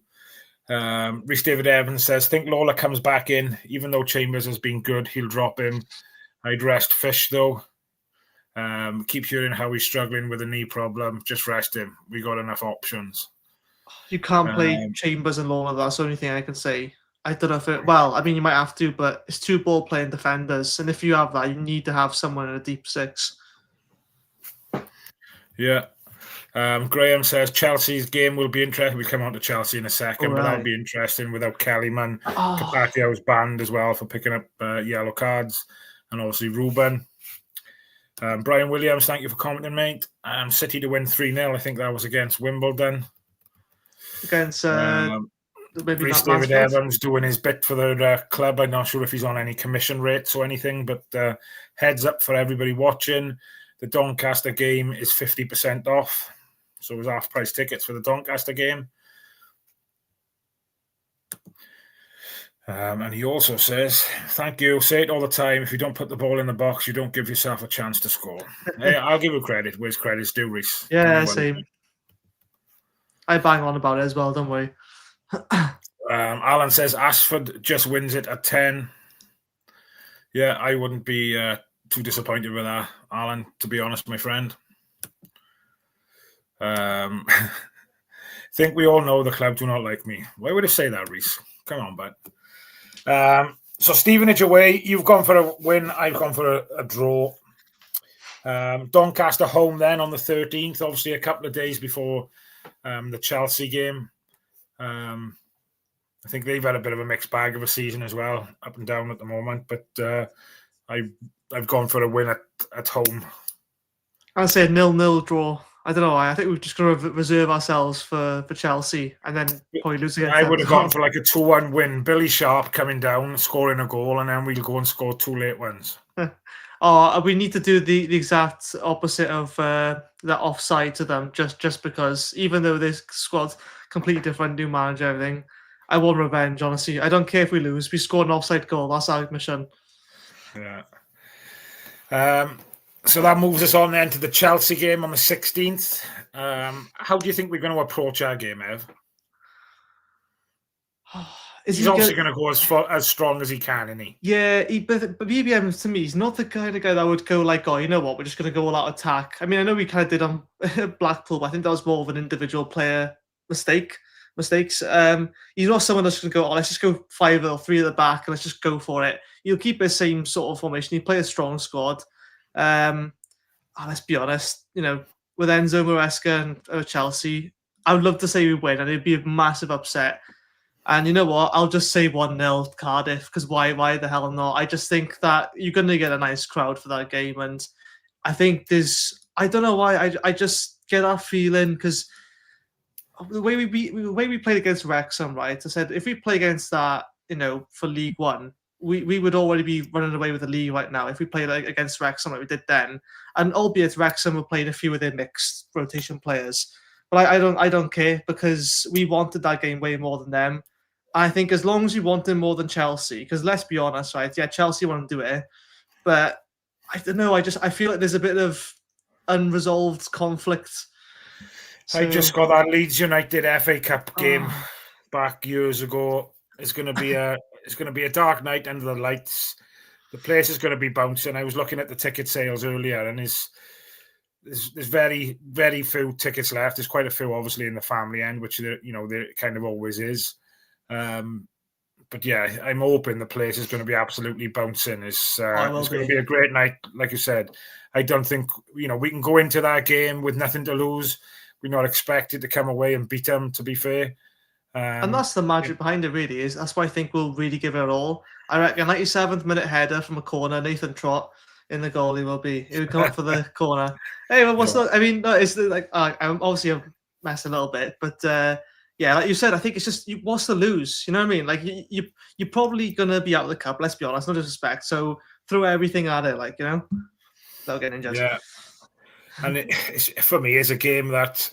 Rhys David Evans says, think Lawler comes back in. Even though Chambers has been good, he'll drop him. I'd rest Fish, though. Keep hearing how he's struggling with a knee problem. Just rest him. We got enough options. You can't play Chambers and Lawler. That's the only thing I can say. I don't know if it... Well, I mean, you might have to, but it's 2 ball-playing defenders. And if you have that, you need to have someone in a deep 6. Yeah. Graham says Chelsea's game will be interesting. We'll come on to Chelsea in a second, but that'll be interesting without Kellyman. Capacchio's banned as well for picking up yellow cards. And obviously Rubin. Brian Williams, thank you for commenting, mate. City to win 3-0. I think that was against Wimbledon. Against maybe Rhys David Evans doing his bit for the club. I'm not sure if he's on any commission rates or anything, but heads up for everybody watching. The Doncaster game is 50% off. So it was half-price tickets for the Doncaster game. And he also says, thank you. Say it all the time. If you don't put the ball in the box, you don't give yourself a chance to score. Hey, I'll give you credit. Where's credit's due, Rhys? Yeah, same. I bang on about it as well, don't we? Alan says, Ashford just wins it at 10. Yeah, I wouldn't be too disappointed with that, Alan, to be honest, my friend. Think we all know the club do not like me. Why would I say that, Rhys? Come on, bud. So Stevenage away, you've gone for a win, I've gone for a draw. Doncaster home then on the 13th, obviously a couple of days before the Chelsea game. I think they've had a bit of a mixed bag of a season as well, up and down at the moment. But I've gone for a win at home. I'd say a 0-0 draw. I don't know why. I think we're just going to reserve ourselves for Chelsea and then probably lose against I them. would have gone for like a 2-1 win. Billy Sharp coming down, scoring a goal, and then we'll go and score 2 late ones. We need to do the exact opposite of that offside to them, just because even though this squad's completely different, new manager, everything, I want revenge, honestly. I don't care if we lose. We scored an offside goal. That's our mission. Yeah. So that moves us on then to the Chelsea game on the 16th. How do you think we're going to approach our game, Ev? He's obviously going to go as strong as he can, isn't he? Yeah, but BBM, to me, he's not the kind of guy that would go like, oh, you know what, we're just going to go all out attack. I mean, I know we kind of did on Blackpool, but I think that was more of an individual player mistakes. He's not someone that's going to go, oh, let's just go 5 or 3 at the back and let's just go for it. He'll keep his same sort of formation. He'll play a strong squad. Let's be honest, with Enzo Maresca and Chelsea, I would love to say we win, and it'd be a massive upset. And you know what? I'll just say 1-0 Cardiff, because why the hell not? I just think that you're going to get a nice crowd for that game, and I think I don't know why, I just get that feeling, because the way we played against Wrexham, right? I said if we play against that, for League One, we would already be running away with the league right now if we played against Wrexham like we did then. And albeit Wrexham were playing a few of their mixed rotation players, but I don't care, because we wanted that game way more than them. I think as long as we want them more than Chelsea, because let's be honest, right? Yeah, Chelsea want to do it, but I don't know. I feel like there's a bit of unresolved conflict. I just got that Leeds United FA Cup game back years ago. It's going to be a dark night under the lights. The place is going to be bouncing. I was looking at the ticket sales earlier, and there's very, very few tickets left. There's quite a few, obviously, in the family end, which there kind of always is. But yeah, I'm hoping the place is going to be absolutely bouncing. It's going to be a great night, like you said. I don't think we can go into that game with nothing to lose. We're not expected to come away and beat them, to be fair. And that's the magic behind it, really. That's why I think we'll really give it all. I reckon 97th minute header from a corner, Nathan Trott in the goal. He would come up for the corner. Hey, well, what's that? I mean, no, it's like I'm obviously a mess a little bit, but yeah, like you said, I think it's just what's to lose. You know what I mean? Like you're probably gonna be out of the cup. Let's be honest, no disrespect. So throw everything at it, without getting injured. Yeah, and for me, it's a game that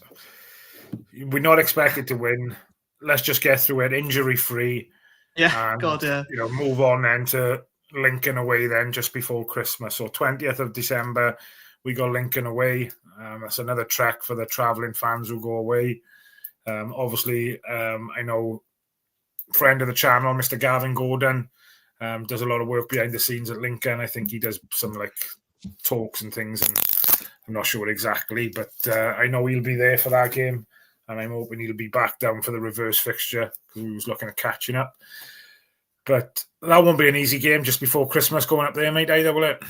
we're not expected to win. Let's just get through it injury-free. Yeah, and, God, yeah. Move on then to Lincoln away then just before Christmas. So 20th of December, we go Lincoln away. That's another trek for the travelling fans who go away. Obviously, I know friend of the channel, Mr. Gavin Gordon, does a lot of work behind the scenes at Lincoln. I think he does some talks and things, and I'm not sure exactly, but I know he'll be there for that game. And I'm hoping he'll be back down for the reverse fixture, because he was looking at catching up. But that won't be an easy game just before Christmas going up there, mate, either, will it?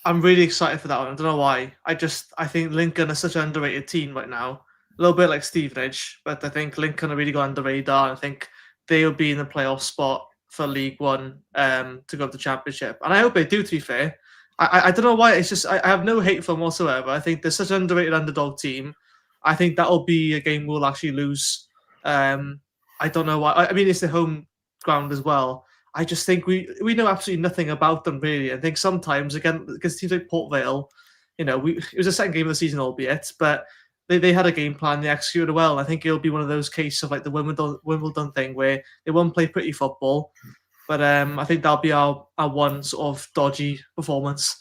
I'm really excited for that one. I don't know why. I think Lincoln is such an underrated team right now. A little bit like Stevenage, but I think Lincoln are really gone under the radar. I think they'll be in the playoff spot for League One to go to the Championship. And I hope they do, to be fair. I don't know why. It's just I have no hate for them whatsoever. I think they're such an underrated underdog team. I think that'll be a game we'll actually lose. I don't know why. I mean, it's the home ground as well. I just think we know absolutely nothing about them, really. I think sometimes, again, because teams like Port Vale, it was a second game of the season, albeit, but they had a game plan, they executed well. I think it'll be one of those cases of like the Wimbledon thing where they won't play pretty football. But I think that'll be our one sort of dodgy performance.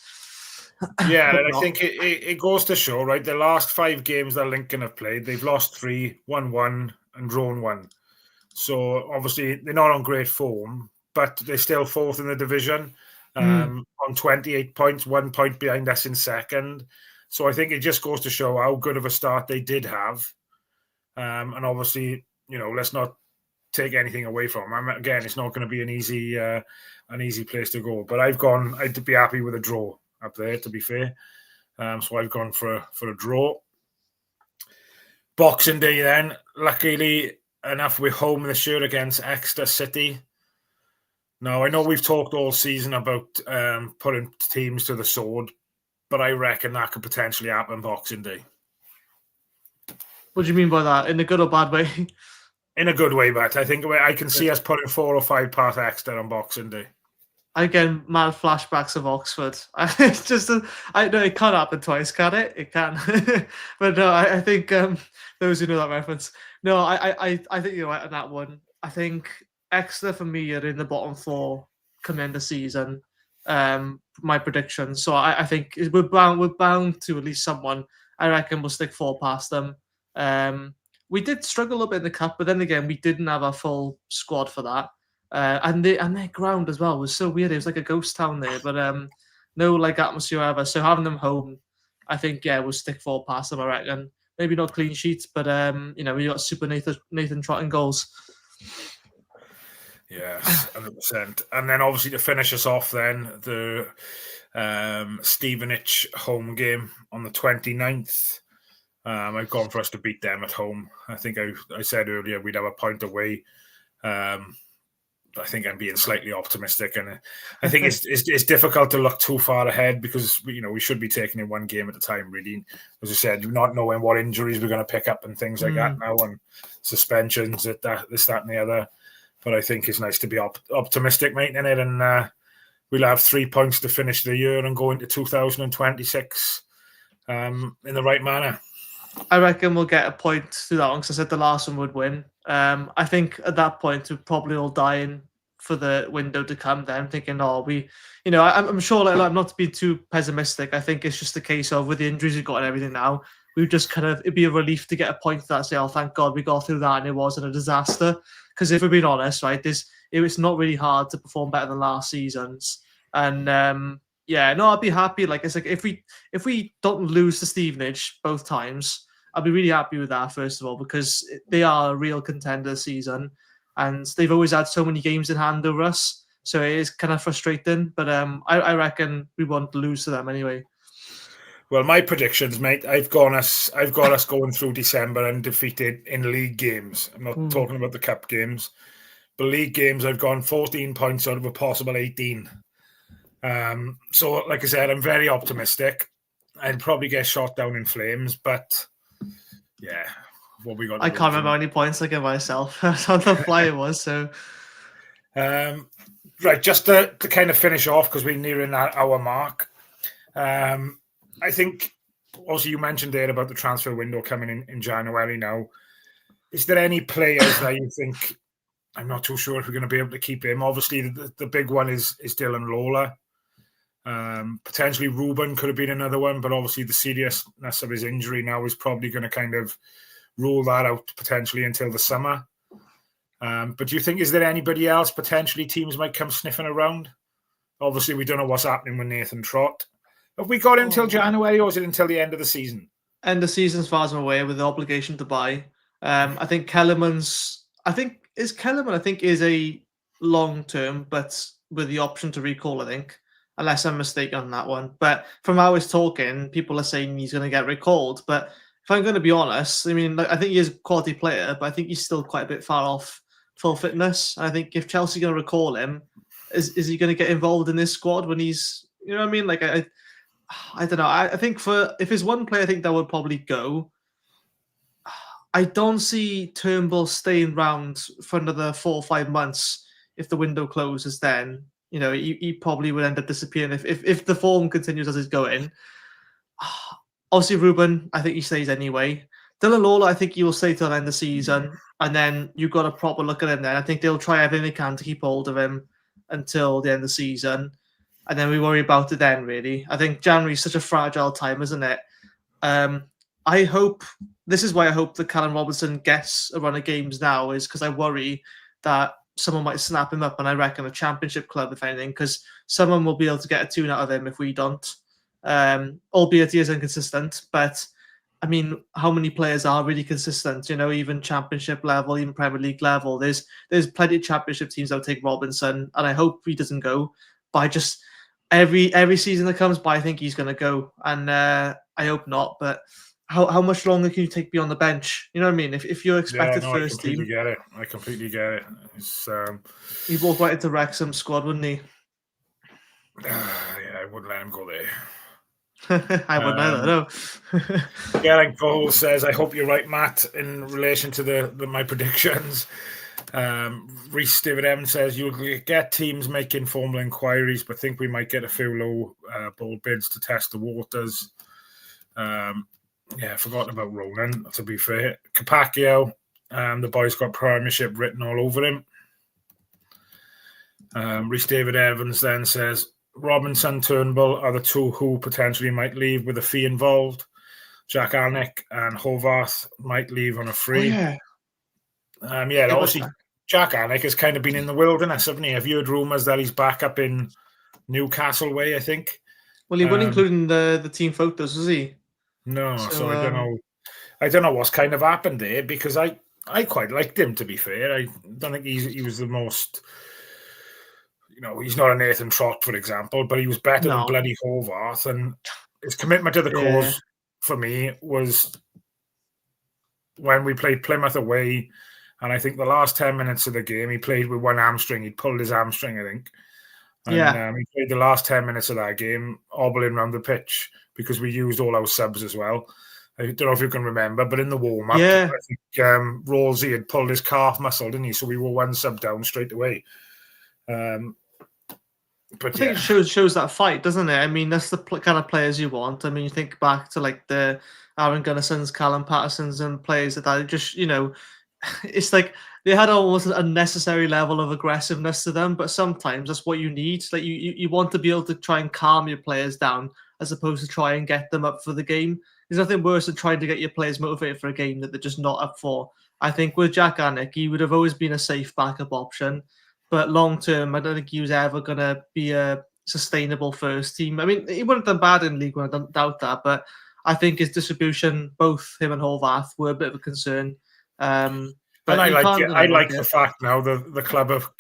Yeah, and I think it goes to show, right? The last 5 games that Lincoln have played, they've lost 3, won 1, and drawn 1. So obviously they're not on great form, but they're still 4th in the division on 28 points, 1 point behind us in second. So I think it just goes to show how good of a start they did have. And obviously, let's not take anything away from them. Again, it's not going to be an easy place to go. But I'd be happy with a draw up there, to be fair. So I've gone for a draw. Boxing Day then, luckily enough, we're home this year against Exeter City. Now, I know we've talked all season about putting teams to the sword, but I reckon that could potentially happen Boxing Day. What do you mean by that? In a good or bad way? In a good way, but I think I can see us putting 4 or 5 past Exeter on Boxing Day. Again, mad flashbacks of Oxford. It's just, I know it can't happen twice, can it? It can. But no, I think those who know that reference. No, I think you're right on that one. I think Exeter for me are in the bottom 4 coming into the season. My prediction. So I think we're bound to at least someone. I reckon we'll stick 4 past them. We did struggle a little bit in the cup, but then again, we didn't have a full squad for that. And their ground as well was so weird. It was like a ghost town there, but no like atmosphere ever. So having them home, I think we'll stick 4 past them. I reckon maybe not clean sheets, but we got super Nathan Trotting goals. Yes, 100%. And then obviously to finish us off, then the Stevenage home game on the 29th. I've gone for us to beat them at home. I think I said earlier we'd have a point away. I think I'm being slightly optimistic, and I think it's difficult to look too far ahead because we should be taking it one game at a time. Really, as I said, not knowing what injuries we're going to pick up and things like that now, and suspensions, this, that, and the other. But I think it's nice to be optimistic, mate, in it, and we'll have 3 points to finish the year and go into 2026 in the right manner. I reckon we'll get a point through that one because I said the last one would win. I think at that point we're probably all dying for the window to come. Then thinking, I'm sure. Like, I'm not to be too pessimistic. I think it's just a case of with the injuries we've got and everything now, we just it'd be a relief to get a point that say, oh, thank God we got through that and it wasn't a disaster. Because if we're being honest, right, it was not really hard to perform better than last season's. And I'd be happy. Like it's like if we don't lose to Stevenage both times, I'll be really happy with that, first of all, because they are a real contender this season and they've always had so many games in hand over us. So it is kind of frustrating, but I reckon we won't lose to them anyway. Well, my predictions, mate, I've got us going through December undefeated in league games. I'm not talking about the cup games. But league games, I've gone 14 points out of a possible 18. So, like I said, I'm very optimistic. I'd probably get shot down in flames, but yeah, what we got. I can't remember how many points I gave myself. On the fly it was, so. Right, just to kind of finish off, because we're nearing that hour mark. I think, also you mentioned there about the transfer window coming in January now. Is there any players that you think, I'm not too sure if we're going to be able to keep him? Obviously, the big one is Dylan Lola. Potentially Rubin could have been another one, but obviously the seriousness of his injury now is probably going to kind of rule that out potentially until the summer. But do you think, is there anybody else potentially teams might come sniffing around? Obviously, we don't know what's happening with Nathan Trott. Have we got until January, or is it until the end of the season? End of season, as far as I'm aware, with the obligation to buy. I think Kellerman's is a long term, but with the option to recall, I think, unless I'm mistaken on that one. But from how he's talking, people are saying he's going to get recalled. But if I'm going to be honest, I mean, I think he is a quality player, but I think he's still quite a bit far off full fitness. And I think if Chelsea are going to recall him, is he going to get involved in this squad when he's, you know what I mean? Like, I don't know. I think if there's one player I think that would probably go, I don't see Turnbull staying around for another 4 or 5 months if the window closes. Then he probably would end up disappearing if the form continues as it's going. Obviously, Rubin, I think he stays anyway. Dylan Lola, I think he will stay till the end of the season, and then you've got a proper look at him. Then I think they'll try everything they can to keep hold of him until the end of the season. And then we worry about it then, really. I think January is such a fragile time, isn't it? This is why I hope that Callum Robinson gets a run of games now, is because I worry that someone might snap him up, and I reckon a championship club, if anything, because someone will be able to get a tune out of him if we don't. Albeit he is inconsistent, but I mean, how many players are really consistent? Even championship level, even Premier League level. There's plenty of championship teams that will take Robinson, and I hope he doesn't go. But every season that comes by, I think he's going to go, and I hope not. But how much longer can you take beyond the bench? You know what I mean? If you're expected I first completely team, get it. I completely get it. It's, he'd walk right into Wrexham's squad, wouldn't he? I wouldn't let him go there. I wouldn't either. No. Yeah, like Paul says, I hope you're right, Matt, in relation to my predictions. Reece David Evans says you'll get teams making formal inquiries, but think we might get a few low ball bids to test the waters. I forgot about Ronan, to be fair. Capaccio, the boy's got Premiership written all over him. Reece David Evans then says Robinson, Turnbull are the two who potentially might leave with a fee involved. Jack Alnwick and Hovarth might leave on a free. Obviously, Jack Alnwick has kind of been in the wilderness, hasn't he? Have you heard rumours that he's back up in Newcastle way, I think? Well, he wasn't including the team photos, was he? No, so I don't know. I don't know what's kind of happened there, because I quite liked him, to be fair. I don't think he was the most... he's not a Nathan Trott, for example, but he was better than bloody Hovarth, and his commitment to the cause for me was when we played Plymouth away, and I think the last 10 minutes of the game he played with one hamstring. He'd pulled his hamstring, I think. And he played the last 10 minutes of that game hobbling around the pitch because we used all our subs as well. I don't know if you can remember, but in the warm-up, I think Rolsey had pulled his calf muscle, didn't he? So we were one sub down straight away. But I think it shows that fight, doesn't it? I mean, that's the kind of players you want. I mean, you think back to like the Aaron Gunnarsons, Callum Pattersons, and players that just, it's like they had almost an unnecessary level of aggressiveness to them. But sometimes that's what you need. Like you want to be able to try and calm your players down as opposed to try and get them up for the game. There's nothing worse than trying to get your players motivated for a game that they're just not up for. I think with Jack Alnwick, he would have always been a safe backup option. But long term, I don't think he was ever going to be a sustainable first team. I mean, he wouldn't have done bad in League One, I don't doubt that. But I think his distribution, both him and Hovarth, were a bit of a concern. But I like the fact now the club have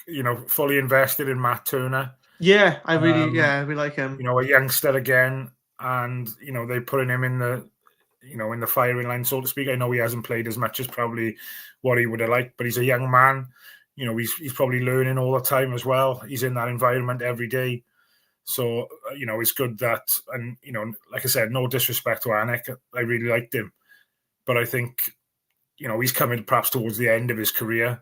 fully invested in Matt Turner. Yeah, I really like him. A youngster again, and they're putting him in the in the firing line, so to speak. I know he hasn't played as much as probably what he would have liked, but he's a young man. He's probably learning all the time as well. He's in that environment every day. So, it's good that, and, like I said, no disrespect to Alnwick, I really liked him. But I think, he's coming perhaps towards the end of his career.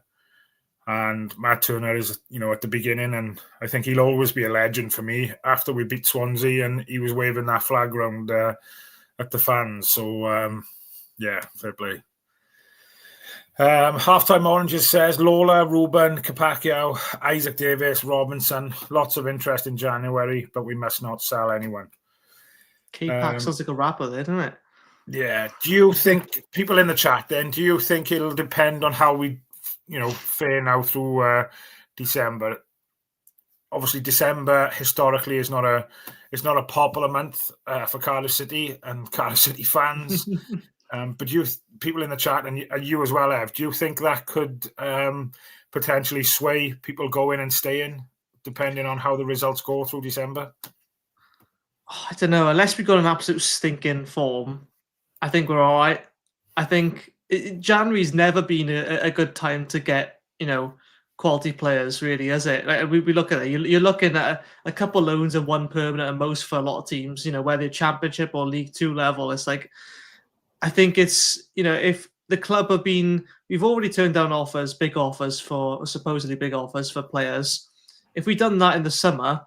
And Matt Turner is, at the beginning. And I think he'll always be a legend for me after we beat Swansea and he was waving that flag around at the fans. So, fair play. Halftime Oranges says Lola, Rubin, Capaccio, Isaac Davis, Robinson. Lots of interest in January, but we must not sell anyone. K-Pack sounds like a rapper there, doesn't it? Yeah. Do you think, people in the chat then, do you think it'll depend on how we, fare now through December? Obviously, December historically is not a popular month for Cardiff City and Cardiff City fans. But people in the chat, and you as well, Ev, do you think that could potentially sway people going and staying, depending on how the results go through December? I don't know. Unless we got an absolute stinking form, I think we're all right. I think January's never been a good time to get, quality players, really, has it? Like, we look at it. You're looking at a couple loans and one permanent at most for a lot of teams, whether Championship or League Two level. It's like, I think it's, if the club we've already turned down supposedly big offers for players. If we'd done that in the summer,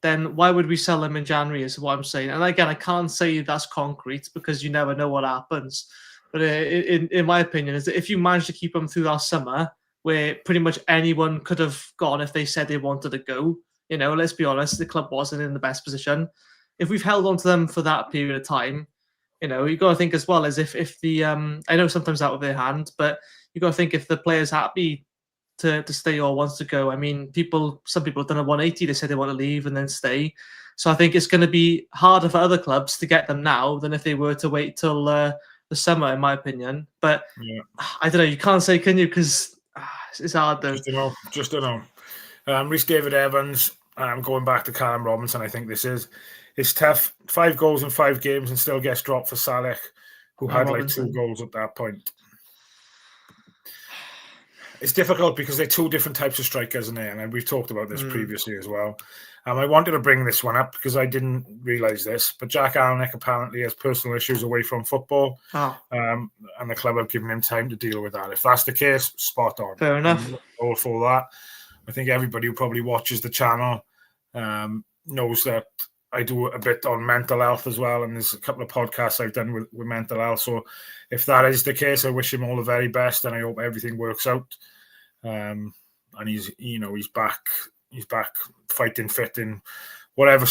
then why would we sell them in January is what I'm saying. And again, I can't say that's concrete because you never know what happens. But in my opinion, is that if you manage to keep them through that summer, where pretty much anyone could have gone if they said they wanted to go, let's be honest, the club wasn't in the best position. If we've held on to them for that period of time, you've got to think as well as if the I know sometimes out of their hand, but you've got to think if the player's happy to stay or wants to go. I mean, some people have done a 180. They said they want to leave and then stay. So I think it's going to be harder for other clubs to get them now than if they were to wait till the summer, in my opinion. But I don't know. You can't say, can you? Because it's hard though. Just don't know. Reece David Evans. going back to Callum Robinson, I think it's tough. 5 goals in 5 games and still gets dropped for Saleh, who had Robinson. like 2 goals at that point. It's difficult because they're 2 different types of strikers, isn't it? And we've talked about this previously as well. I wanted to bring this one up because I didn't realise this, but Jack Alnwick apparently has personal issues away from football, and the club have given him time to deal with that. If that's the case, spot on. Fair enough. I'm all for that. I think everybody who probably watches the channel knows that I do a bit on mental health as well, and there's a couple of podcasts I've done with mental health. So if that is the case, I wish him all the very best, and I hope everything works out. And he's back. He's back fighting fit in whatever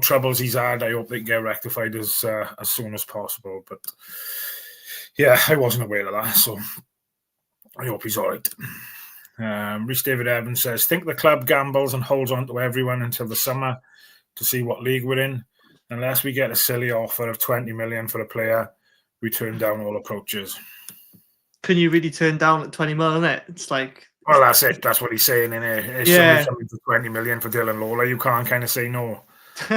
troubles he's had. I hope they can get rectified as soon as possible. But yeah, I wasn't aware of that, so I hope he's all right. Rhys David Evans says, think the club gambles and holds on to everyone until the summer to see what league we're in. Unless we get a silly offer of 20 million for a player, we turn down all approaches. Can you really turn down at 20 million, isn't it? It's like... Well, that's it. That's what he's saying in it. If somebody's coming for 20 million for Dylan Lawler, you can't kind of say no.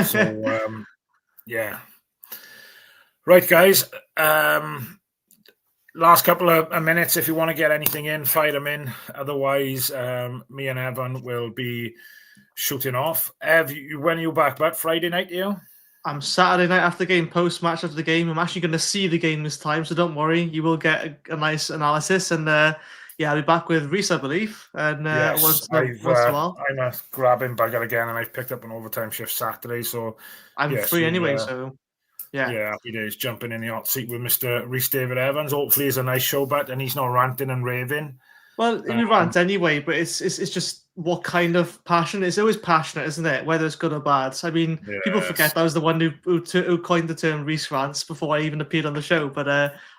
So, yeah. Right, guys. Last couple of minutes, if you want to get anything in, fire them in. Otherwise, me and Evan will be shooting off. Ev, when are you back? But Friday night, you? I'm Saturday night after the game, post-match after the game. I'm actually going to see the game this time, so don't worry. You will get a nice analysis. And I'll be back with Rhys, I believe. And yes, once in a while. I'm a grabbing bugger again, and I've picked up an overtime shift Saturday. So I'm free anyway, so... Yeah, happy days jumping in the hot seat with Mr. Rhys David Evans. Hopefully it's a nice show, but and he's not ranting and raving. Well, he rants anyway, but it's just what kind of passion. It's always passionate, isn't it? Whether it's good or bad. I mean, people forget I was the one who coined the term Rhys rants before I even appeared on the show, but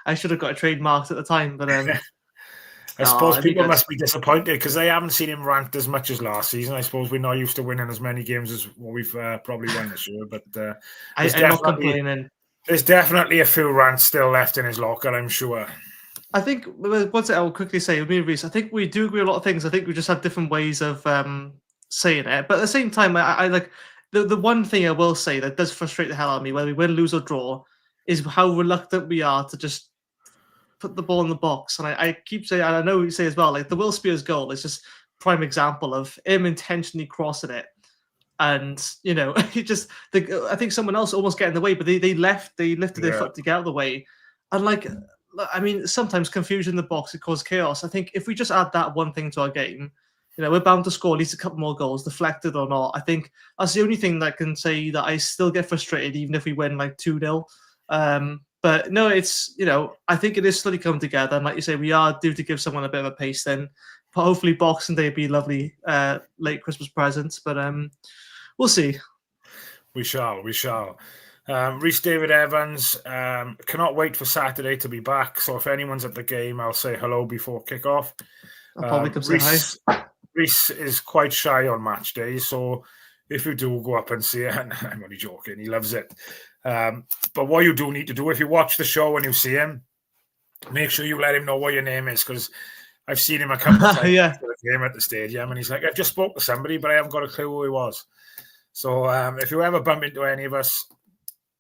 I should have got it trademarked at the time. But I suppose people must be disappointed because they haven't seen him rant as much as last season. I suppose we're not used to winning as many games as what we've probably won this year. But I'm not complaining. There's definitely a few rants still left in his locker, I'm sure. I think, I'll quickly say, with me and Rhys, I think we do agree on a lot of things. I think we just have different ways of saying it. But at the same time, I like the one thing I will say that does frustrate the hell out of me, whether we win, lose, or draw, is how reluctant we are to just put the ball in the box. And I keep saying, and I know you say as well, like the Will Spears goal is just prime example of him intentionally crossing it. And, I think someone else almost got in the way, but they lifted their foot to get out of the way. And sometimes confusion in the box, it causes chaos. I think if we just add that one thing to our game, we're bound to score at least a couple more goals, deflected or not. I think that's the only thing that can say that I still get frustrated, even if we win like 2-0. But no, it's, I think it is slowly coming together. And like you say, we are due to give someone a bit of a pace then. Hopefully Boxing Day will be lovely late Christmas presents. But we'll see. We shall. Rhys David Evans, cannot wait for Saturday to be back. So if anyone's at the game, I'll say hello before kickoff. I'll probably come say hi. Rhys is quite shy on match days. So if you do go up and see it, and I'm only joking, he loves it. But what you do need to do, if you watch the show and you see him, make sure you let him know what your name is, because I've seen him a couple of times at the game at the stadium, and he's like, I've just spoke to somebody, but I haven't got a clue who he was. So if you ever bump into any of us,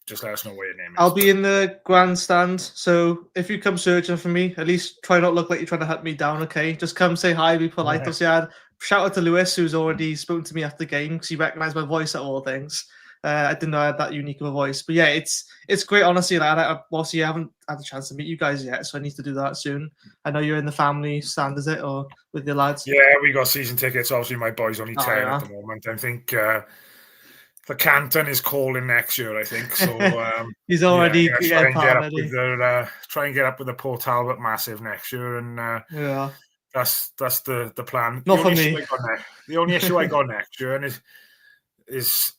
just let us know what your name is. I'll be in the grandstand, so if you come searching for me, at least try not to look like you're trying to hunt me down, okay? Just come say hi, be polite. Yeah. Shout out to Lewis, who's already spoken to me after the game, because he recognised my voice at all things. I didn't know I had that unique of a voice. But yeah, it's great, honestly. I haven't had a chance to meet you guys yet, so I need to do that soon. I know you're in the family stand, is it, or with your lads? Yeah, we got season tickets. Obviously, my boy's only 10 at the moment. I think the Canton is calling next year, I think. So he's already try and get up with the Port Talbot Massive next year, and that's the plan. Not for me. The only issue I got next year and is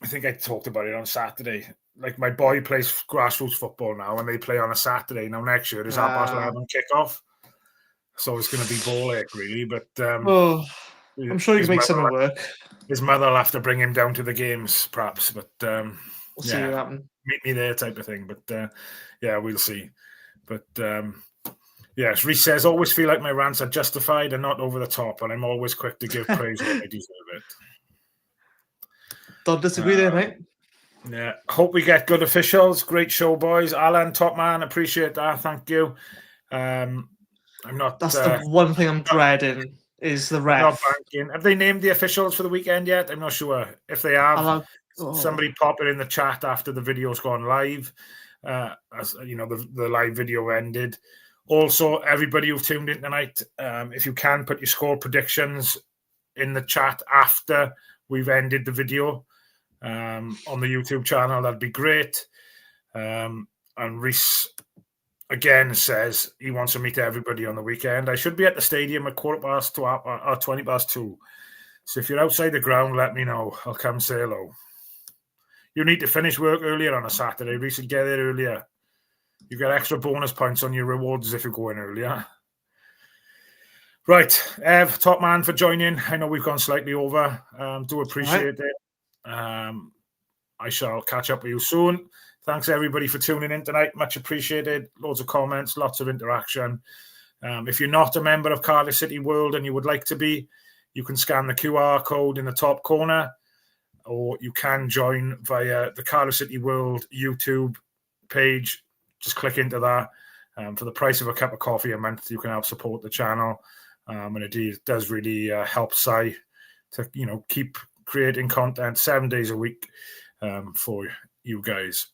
I think I talked about it on Saturday. Like, my boy plays grassroots football now, and they play on a Saturday. Now next year is 11:30 kickoff, so it's going to be ball ache, really. But I'm sure you can make something work. His mother will have to bring him down to the games, perhaps. But we'll see what happens. Meet me there, type of thing. But we'll see. But yes, Rhys says, always feel like my rants are justified and not over the top, and I'm always quick to give praise when I deserve it. Don't disagree there, mate. Yeah, hope we get good officials. Great show, boys. Alan, top man, appreciate that. Thank you. I'm not. That's the one thing I'm dreading is the ref. Not banking. Have they named the officials for the weekend yet? I'm not sure. If they have, somebody pop it in the chat after the video's gone live. As you know, the live video ended. Also, everybody who've tuned in tonight, if you can put your score predictions in the chat after we've ended the video on the YouTube channel, that'd be great. And Reese again says he wants to meet everybody on the weekend. I should be at the stadium at 2:15 or 2:20. So if you're outside the ground, let me know. I'll come say hello. You need to finish work earlier on a Saturday. Reese, get there earlier. You get extra bonus points on your rewards if you go in earlier. Right, Ev, top man for joining. I know we've gone slightly over. Do appreciate it. I shall catch up with you soon. Thanks everybody for tuning in tonight. Much appreciated. Loads of comments, lots of interaction. If you're not a member of Cardiff City World and you would like to be, you can scan the QR code in the top corner, or you can join via the Cardiff City World YouTube page. Just click into that. For the price of a cup of coffee a month, you can help support the channel. And it does really help Si to keep creating content 7 days a week for you guys.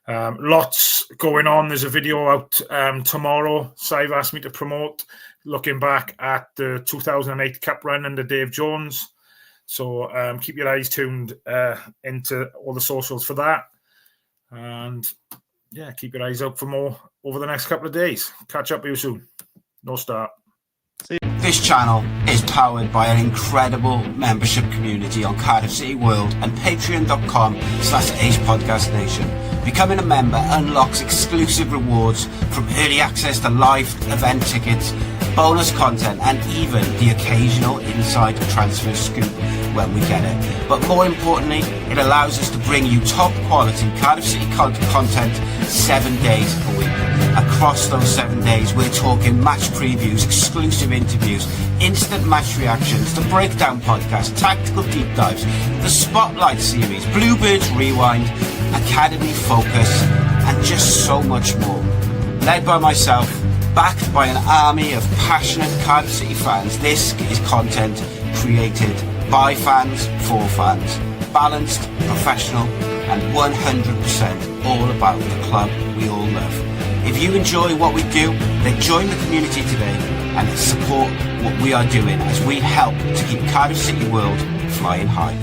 Lots going on. There's a video out tomorrow. Sive asked me to promote, looking back at the 2008 Cup run under Dave Jones. So keep your eyes tuned into all the socials for that. And yeah, keep your eyes out for more over the next couple of days. Catch up with you soon. No start. This channel is powered by an incredible membership community on Cardiff City World and patreon.com/AcePodcastNation. Becoming a member unlocks exclusive rewards from early access to live event tickets, bonus content, and even the occasional inside transfer scoop when we get it. But more importantly, it allows us to bring you top quality Cardiff City content 7 days a week. Across those 7 days, we're talking match previews, exclusive interviews, instant match reactions, the breakdown podcast, tactical deep dives, the Spotlight series, Bluebirds Rewind, Academy Focus, and just so much more. Led by myself, backed by an army of passionate Cardiff City fans, this is content created by fans for fans. Balanced, professional, and 100% all about the club we all love. If you enjoy what we do, then join the community today and support what we are doing as we help to keep Cardiff City World flying high.